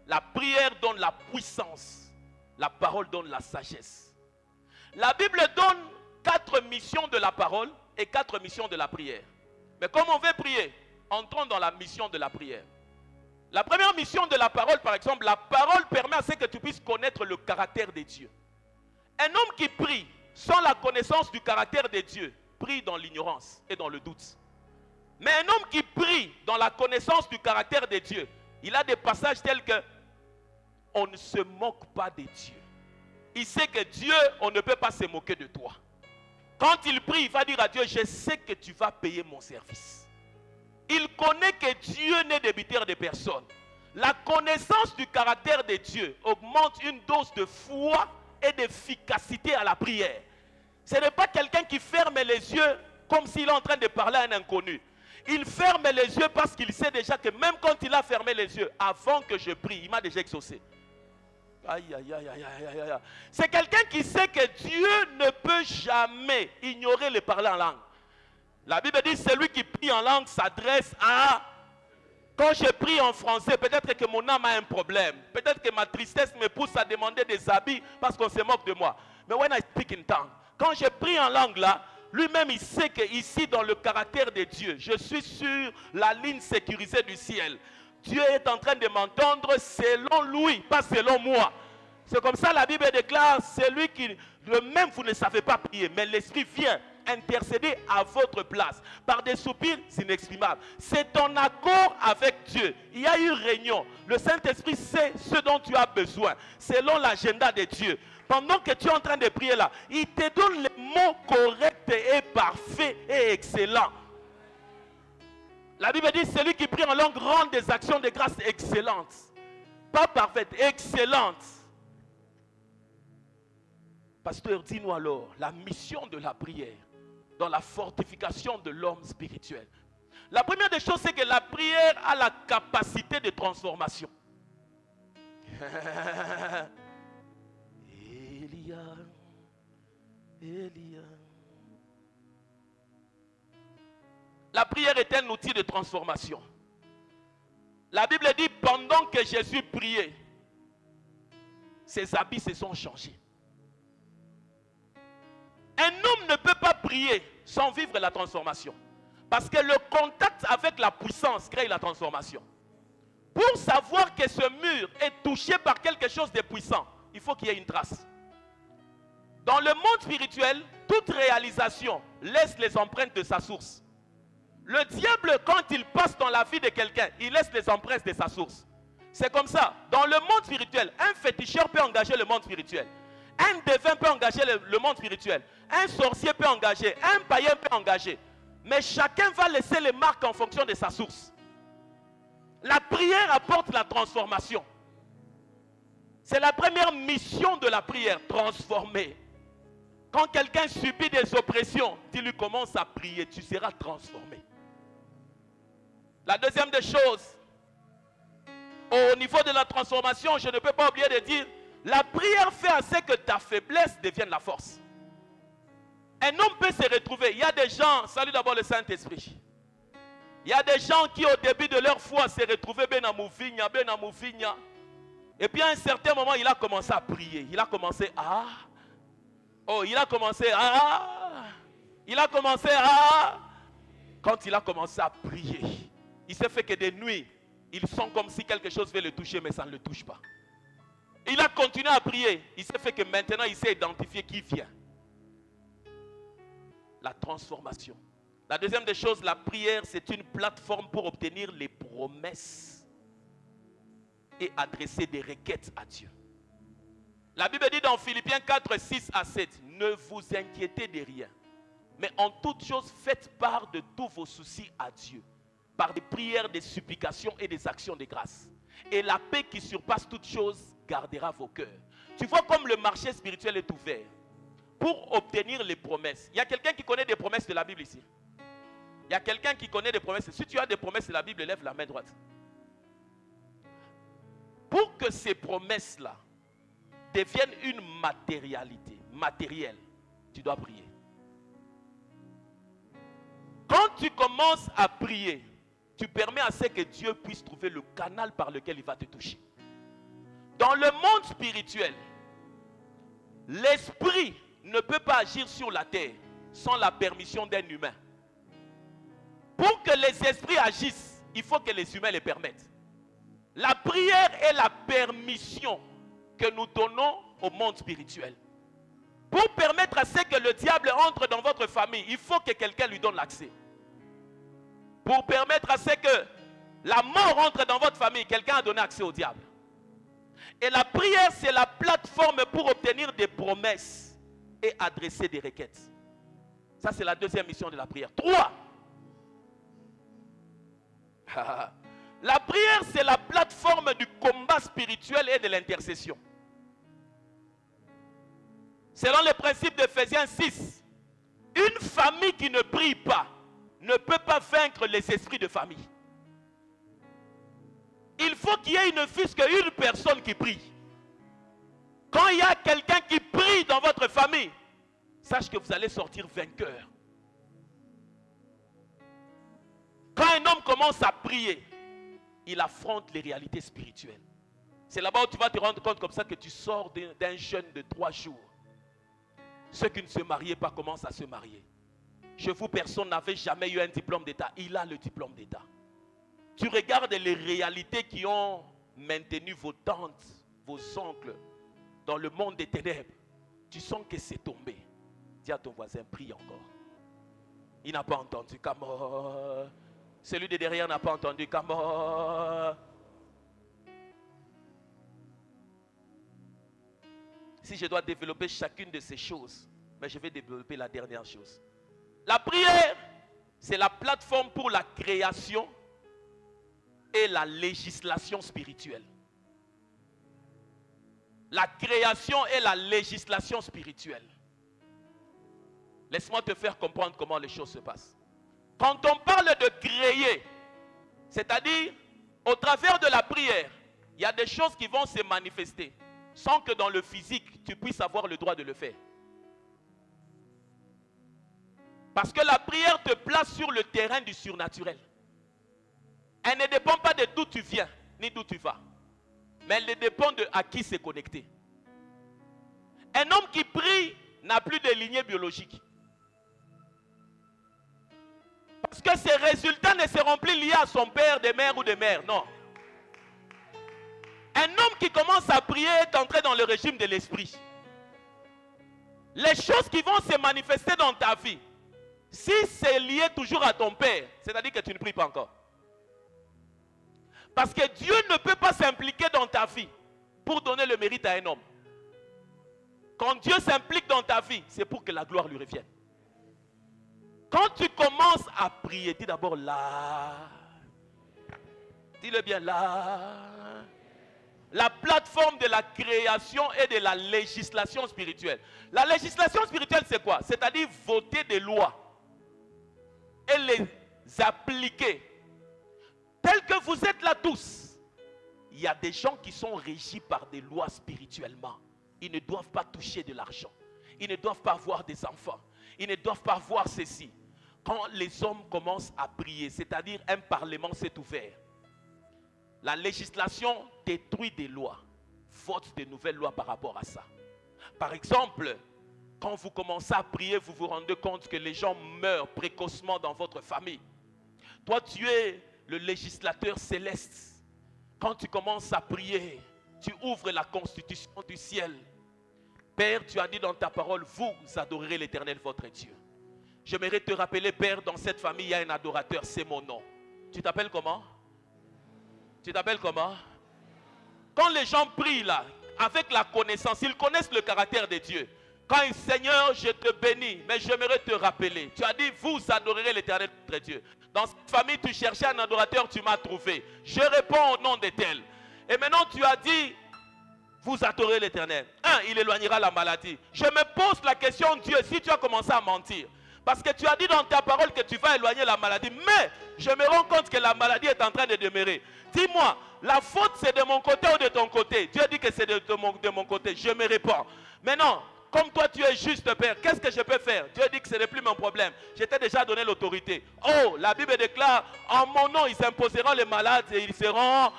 Speaker 1: La prière donne la puissance. La parole donne la sagesse. La Bible donne 4 missions de la parole et 4 missions de la prière. Mais comme on veut prier, entrons dans la mission de la prière. La première mission de la parole, par exemple, la parole permet à ce que tu puisses connaître le caractère de Dieu. Un homme qui prie sans la connaissance du caractère de Dieu, prie dans l'ignorance et dans le doute. Mais un homme qui prie dans la connaissance du caractère de Dieu, il a des passages tels que on ne se moque pas de Dieu. Il sait que Dieu, on ne peut pas se moquer de toi. Quand il prie, il va dire à Dieu, je sais que tu vas payer mon service. Il connaît que Dieu n'est débiteur de personne. La connaissance du caractère de Dieu augmente une dose de foi et d'efficacité à la prière. Ce n'est pas quelqu'un qui ferme les yeux comme s'il est en train de parler à un inconnu. Il ferme les yeux parce qu'il sait déjà que même quand il a fermé les yeux, avant que je prie, il m'a déjà exaucé. Aïe, aïe, aïe, aïe, aïe, aïe. C'est quelqu'un qui sait que Dieu ne peut jamais ignorer le parler en langue. La Bible dit, celui qui prie en langue s'adresse à... Quand je prie en français, peut-être que mon âme a un problème. Peut-être que ma tristesse me pousse à demander des habits parce qu'on se moque de moi. Mais when I speak in tongue, quand je prie en langue là, lui-même il sait que ici dans le caractère de Dieu, je suis sur la ligne sécurisée du ciel. Dieu est en train de m'entendre selon lui, pas selon moi. C'est comme ça la Bible déclare, celui qui, le même vous ne savez pas prier, mais l'Esprit vient intercéder à votre place par des soupirs inexprimables. C'est en accord avec Dieu. Il y a eu réunion. Le Saint-Esprit sait ce dont tu as besoin, selon l'agenda de Dieu. Pendant que tu es en train de prier là, il te donne les mots corrects et parfaits et excellents. La Bible dit, celui qui prie en langue rend des actions de grâce excellentes. Pas parfaites, excellentes. Pasteur, dis-nous alors la mission de la prière dans la fortification de l'homme spirituel. La première des choses, c'est que la prière a la capacité de transformation. Elia, Elia. La prière est un outil de transformation. La Bible dit, pendant que Jésus priait, ses habits se sont changés. Un homme ne peut pas prier sans vivre la transformation. Parce que le contact avec la puissance crée la transformation. Pour savoir que ce mur est touché par quelque chose de puissant, il faut qu'il y ait une trace. Dans le monde spirituel, toute réalisation laisse les empreintes de sa source. Le diable, quand il passe dans la vie de quelqu'un, il laisse les empreintes de sa source. C'est comme ça. Dans le monde spirituel, un féticheur peut engager le monde spirituel. Un devin peut engager le monde spirituel. Un sorcier peut engager. Un païen peut engager. Mais chacun va laisser les marques en fonction de sa source. La prière apporte la transformation. C'est la première mission de la prière, transformer. Quand quelqu'un subit des oppressions, tu lui commences à prier, tu seras transformé. La deuxième des choses, au niveau de la transformation, je ne peux pas oublier de dire, la prière fait à ce que ta faiblesse devienne la force. Un homme peut se retrouver. Il y a des gens, salut d'abord le Saint-Esprit. Il y a des gens qui au début de leur foi se retrouvaient bien à Mouvinia. Et puis à un certain moment, il a commencé à prier. Il a commencé à... Oh, il a commencé à... Il a commencé à... Quand il a commencé à prier, il s'est fait que des nuits, ils sont comme si quelque chose veut le toucher, mais ça ne le touche pas. Il a continué à prier. Il s'est fait que maintenant, il sait identifier qui vient. La transformation. La deuxième des choses, la prière, c'est une plateforme pour obtenir les promesses et adresser des requêtes à Dieu. La Bible dit dans Philippiens 4, 6 à 7, ne vous inquiétez de rien, mais en toute chose faites part de tous vos soucis à Dieu, par des prières, des supplications et des actions de grâce. Et la paix qui surpasse toute chose gardera vos cœurs. Tu vois comme le marché spirituel est ouvert pour obtenir les promesses. Il y a quelqu'un qui connaît des promesses de la Bible ici? Il y a quelqu'un qui connaît des promesses? Si tu as des promesses de la Bible, lève la main droite. Pour que ces promesses-là deviennent une matérialité, matérielle, tu dois prier. Quand tu commences à prier, tu permets à ce que Dieu puisse trouver le canal par lequel il va te toucher. Dans le monde spirituel, l'esprit ne peut pas agir sur la terre sans la permission d'un humain. Pour que les esprits agissent, il faut que les humains les permettent. La prière est la permission que nous donnons au monde spirituel. Pour permettre à ce que le diable entre dans votre famille, il faut que quelqu'un lui donne l'accès. Pour permettre à ce que la mort entre dans votre famille, quelqu'un a donné accès au diable. Et la prière, c'est la plateforme pour obtenir des promesses et adresser des requêtes. Ça, c'est la deuxième mission de la prière. 3. La prière, c'est la plateforme du combat spirituel et de l'intercession. Selon les principes d'Éphésiens 6, une famille qui ne prie pas ne peut pas vaincre les esprits de famille. Il faut qu'il y ait ne fût-ce qu'une personne qui prie. Quand il y a quelqu'un qui prie dans votre famille, sache que vous allez sortir vainqueur. Quand un homme commence à prier, il affronte les réalités spirituelles. C'est là-bas où tu vas te rendre compte comme ça que tu sors d'un jeûne de 3 jours. Ceux qui ne se mariaient pas commencent à se marier. Chez vous, personne n'avait jamais eu un diplôme d'État. Il a le diplôme d'État. Tu regardes les réalités qui ont maintenu vos tantes, vos oncles dans le monde des ténèbres. Tu sens que c'est tombé. Dis à ton voisin, prie encore. Il n'a pas entendu. Come. Celui de derrière n'a pas entendu. Come. Si je dois développer chacune de ces choses, mais je vais développer la dernière chose. La prière, c'est la plateforme pour la création et la législation spirituelle. La création et la législation spirituelle. Laisse-moi te faire comprendre comment les choses se passent. Quand on parle de créer, c'est-à-dire au travers de la prière, il y a des choses qui vont se manifester sans que dans le physique, tu puisses avoir le droit de le faire. Parce que la prière te place sur le terrain du surnaturel. Elle ne dépend pas de d'où tu viens, ni d'où tu vas. Mais elle dépend de à qui c'est connecté. Un homme qui prie n'a plus de lignée biologique. Parce que ses résultats ne seront plus liés à son père, des mères ou des mères. Non. Un homme qui commence à prier est entré dans le régime de l'esprit. Les choses qui vont se manifester dans ta vie, si c'est lié toujours à ton père, c'est-à-dire que tu ne pries pas encore. Parce que Dieu ne peut pas s'impliquer dans ta vie pour donner le mérite à un homme. Quand Dieu s'implique dans ta vie, c'est pour que la gloire lui revienne. Quand tu commences à prier, dis d'abord là. Dis-le bien là. La plateforme de la création et de la législation spirituelle. La législation spirituelle, c'est quoi? C'est-à-dire voter des lois et les appliquer. Tels que vous êtes là tous, il y a des gens qui sont régis par des lois spirituellement. Ils ne doivent pas toucher de l'argent. Ils ne doivent pas avoir des enfants. Ils ne doivent pas voir ceci. Quand les hommes commencent à prier, c'est-à-dire un parlement s'est ouvert, la législation détruit des lois, vote de nouvelles lois par rapport à ça. Par exemple, quand vous commencez à prier, vous vous rendez compte que les gens meurent précocement dans votre famille. Toi, tu es le législateur céleste. Quand tu commences à prier, tu ouvres la constitution du ciel. Père, tu as dit dans ta parole, vous adorerez l'Éternel votre Dieu. J'aimerais te rappeler, Père, dans cette famille, il y a un adorateur, c'est mon nom. Tu t'appelles comment? Tu t'appelles comment? Quand les gens prient là, avec la connaissance, ils connaissent le caractère de Dieu. Quand il dit, Seigneur, je te bénis, mais j'aimerais te rappeler. Tu as dit, vous adorerez l'Éternel votre Dieu. Dans cette famille, tu cherchais un adorateur, tu m'as trouvé. Je réponds au nom de tel. Et maintenant, tu as dit, vous adorez l'Éternel. Il éloignera la maladie. Je me pose la question, Dieu, si tu as commencé à mentir, parce que tu as dit dans ta parole que tu vas éloigner la maladie, mais je me rends compte que la maladie est en train de demeurer. Dis-moi, la faute c'est de mon côté ou de ton côté? Dieu dit que c'est de mon côté. Je me réponds. Maintenant, comme toi tu es juste, Père, qu'est-ce que je peux faire? Dieu dit que ce n'est plus mon problème. Je t'ai déjà donné l'autorité. Oh, la Bible déclare, en mon nom, ils imposeront les malades et ils seront...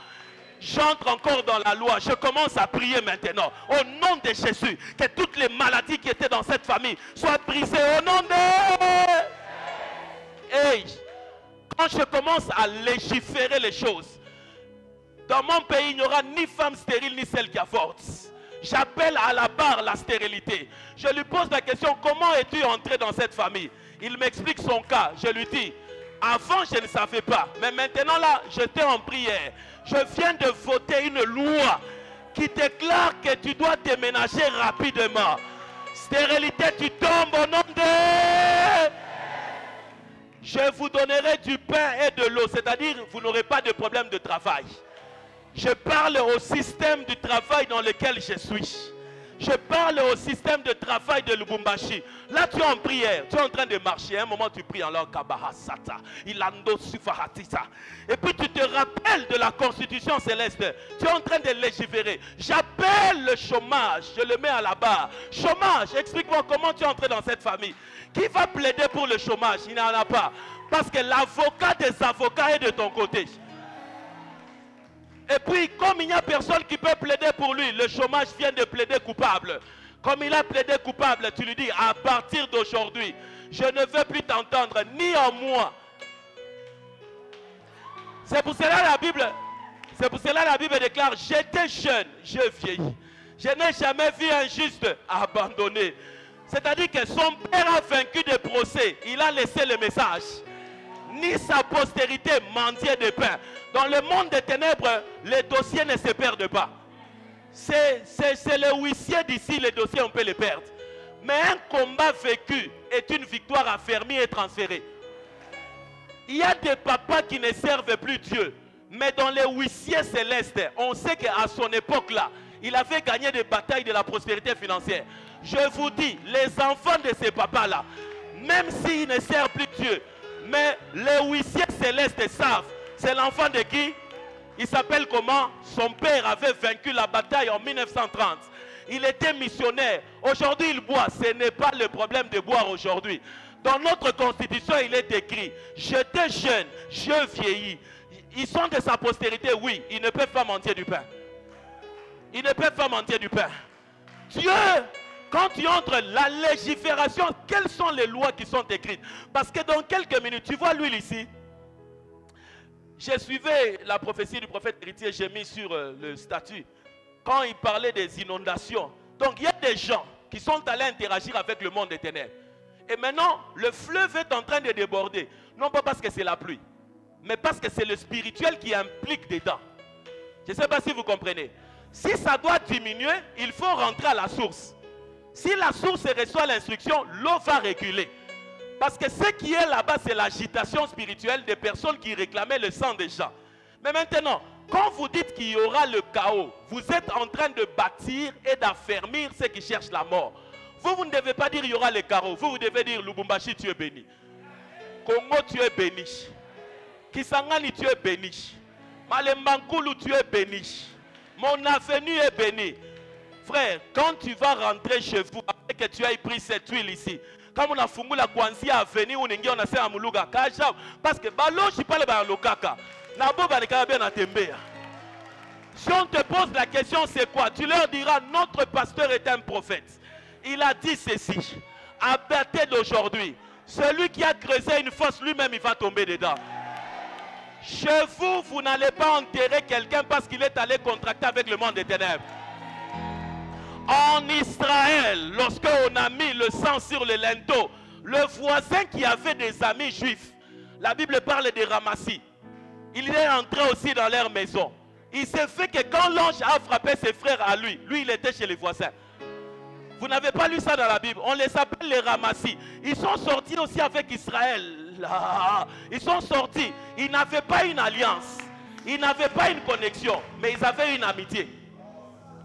Speaker 1: J'entre encore dans la loi. Je commence à prier maintenant. Au nom de Jésus, que toutes les maladies qui étaient dans cette famille soient brisées. Au nom de... Hey, quand je commence à légiférer les choses, dans mon pays, il n'y aura ni femme stérile, ni celle qui avorte. J'appelle à la barre la stérilité. Je lui pose la question, comment es-tu entré dans cette famille? Il m'explique son cas. Je lui dis, avant je ne savais pas, mais maintenant là, j'étais en prière. Je viens de voter une loi qui déclare que tu dois déménager rapidement. Stérilité, tu tombes au nom de... Je vous donnerai du pain et de l'eau, c'est-à-dire vous n'aurez pas de problème de travail. Je parle au système du travail dans lequel je suis. Je parle au système de travail de Lubumbashi. Là, tu es en prière, tu es en train de marcher. À un moment, tu pries en langue Kabahasata, Ilando Sufahatisa. Et puis, tu te rappelles de la constitution céleste. Tu es en train de légiférer. J'appelle le chômage, je le mets à la barre. Chômage, explique-moi comment tu es entré dans cette famille. Qui va plaider pour le chômage? Il n'y en a pas. Parce que l'avocat des avocats est de ton côté. Et puis, comme il n'y a personne qui peut plaider pour lui, le chômage vient de plaider coupable. Comme il a plaidé coupable, tu lui dis, à partir d'aujourd'hui, je ne veux plus t'entendre, ni en moi. C'est pour cela la Bible déclare, j'étais jeune, je vieillis. Je n'ai jamais vu un juste abandonné. C'est-à-dire que son père a vaincu des procès. Il a laissé le message. Ni sa postérité mendier de pain. Dans le monde des ténèbres, les dossiers ne se perdent pas. C'est le huissier d'ici, les dossiers, on peut les perdre. Mais un combat vécu est une victoire affermie et transférée. Il y a des papas qui ne servent plus Dieu. Mais dans les huissiers célestes, on sait qu'à son époque-là, il avait gagné des batailles de la prospérité financière. Je vous dis, les enfants de ces papas-là, même s'ils ne servent plus Dieu, mais les huissiers célestes savent, c'est l'enfant de qui? Il s'appelle comment? Son père avait vaincu la bataille en 1930. Il était missionnaire. Aujourd'hui, il boit. Ce n'est pas le problème de boire aujourd'hui. Dans notre constitution, il est écrit, j'étais jeune, je vieillis. Ils sont de sa postérité, oui. Ils ne peuvent pas mentir du pain. Ils ne peuvent pas mentir du pain. Dieu, quand tu entres la légifération, quelles sont les lois qui sont écrites? Parce que dans quelques minutes, tu vois l'huile ici. J'ai suivi la prophétie du prophète héritier, j'ai mis sur le statut, quand il parlait des inondations. Donc il y a des gens qui sont allés interagir avec le monde des ténèbres. Et maintenant, le fleuve est en train de déborder. Non pas parce que c'est la pluie, mais parce que c'est le spirituel qui implique dedans. Je ne sais pas si vous comprenez. Si ça doit diminuer, il faut rentrer à la source. Si la source reçoit l'instruction, l'eau va reculer. Parce que ce qui est là-bas, c'est l'agitation spirituelle des personnes qui réclamaient le sang des gens. Mais maintenant, quand vous dites qu'il y aura le chaos, vous êtes en train de bâtir et d'affermir ceux qui cherchent la mort. Vous ne devez pas dire il y aura le chaos. Vous devez dire Lubumbashi, tu es béni. Congo, tu es béni. Kisangani, tu es béni. Malembankulu, tu es béni. Mon avenue est bénie. Frère, quand tu vas rentrer chez vous, après que tu aies pris cette huile ici, comme on a fumé la Kwanzia à venir, on a fait un mouluga, parce que balo, je parle de l'okaka. Si on te pose la question, c'est quoi? Tu leur diras, notre pasteur est un prophète. Il a dit ceci, à partir d'aujourd'hui, celui qui a creusé une fosse, lui-même, il va tomber dedans. Chez vous, vous n'allez pas enterrer quelqu'un parce qu'il est allé contracter avec le monde des ténèbres. En Israël, lorsqu'on a mis le sang sur le linteau, le voisin qui avait des amis juifs, la Bible parle de Ramassi, il est entré aussi dans leur maison. Il s'est fait que quand l'ange a frappé ses frères à lui, il était chez les voisins. Vous n'avez pas lu ça dans la Bible? On les appelle les Ramassi. Ils sont sortis aussi avec Israël. Là. Ils sont sortis. Ils n'avaient pas une alliance. Ils n'avaient pas une connexion. Mais ils avaient une amitié.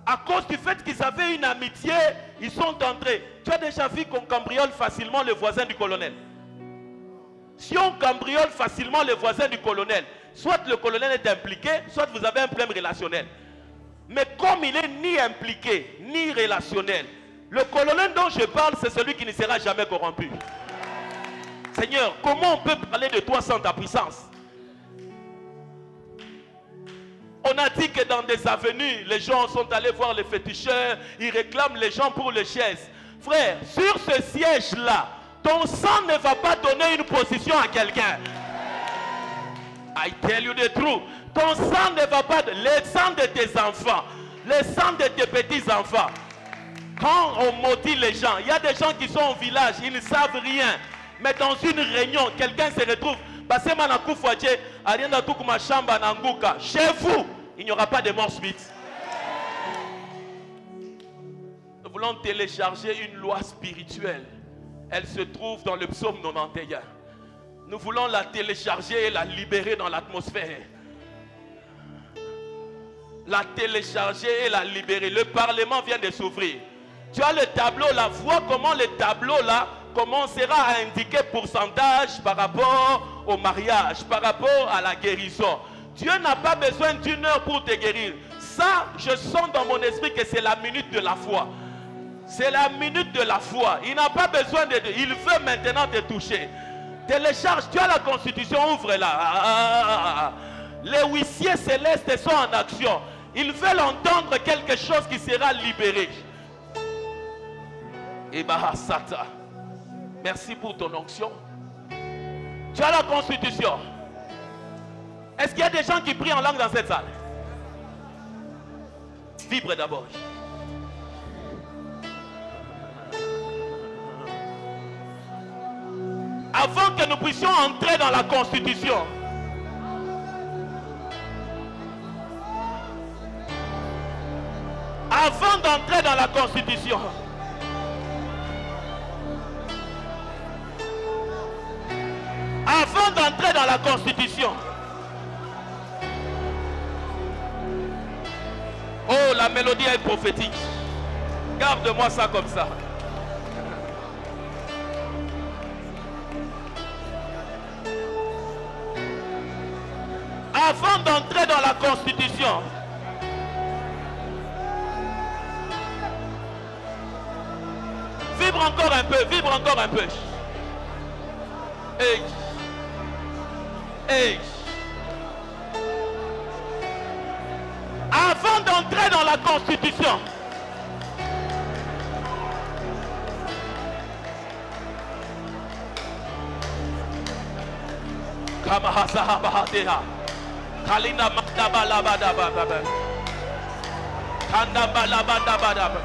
Speaker 1: À cause du fait qu'ils avaient une amitié, ils sont entrés. Tu as déjà vu qu'on cambriole facilement le voisin du colonel? Si on cambriole facilement le voisin du colonel, soit le colonel est impliqué, soit vous avez un problème relationnel. Mais comme il n'est ni impliqué, ni relationnel, le colonel dont je parle, c'est celui qui ne sera jamais corrompu. Seigneur, comment on peut parler de toi sans ta puissance? On a dit que dans des avenues, les gens sont allés voir les féticheurs, ils réclament les gens pour les chaises. Frère, sur ce siège-là, ton sang ne va pas donner une position à quelqu'un. I tell you the truth. Ton sang ne va pas... Le sang de tes enfants, le sang de tes petits-enfants. Quand on maudit les gens, il y a des gens qui sont au village, ils ne savent rien. Mais dans une réunion, quelqu'un se retrouve. Chez vous, il n'y aura pas de mort subite. Nous voulons télécharger une loi spirituelle. Elle se trouve dans le psaume 91. Nous voulons la télécharger et la libérer dans l'atmosphère. La télécharger et la libérer. Le Parlement vient de s'ouvrir. Tu as le tableau là. Vois comment le tableau là commencera à indiquer pourcentage par rapport au mariage, par rapport à la guérison. Dieu n'a pas besoin d'une heure pour te guérir. Ça, je sens dans mon esprit que c'est la minute de la foi. C'est la minute de la foi. Il n'a pas besoin de... Il veut maintenant te toucher. Télécharge, tu as la constitution, ouvre-la. Les huissiers célestes sont en action. Ils veulent entendre quelque chose qui sera libéré. Et Bahasata. Merci pour ton onction. Tu as la constitution. Est-ce qu'il y a des gens qui prient en langue dans cette salle? Vibre d'abord. Avant que nous puissions entrer dans la constitution, avant d'entrer dans la constitution, avant d'entrer dans la constitution, oh, la mélodie est prophétique. Garde-moi ça comme ça. Avant d'entrer dans la constitution, vibre encore un peu, vibre encore un peu. Hey. Hey. Avant d'entrer dans la constitution, Kalina Madabalabadababa. Kandabalabadabadaba.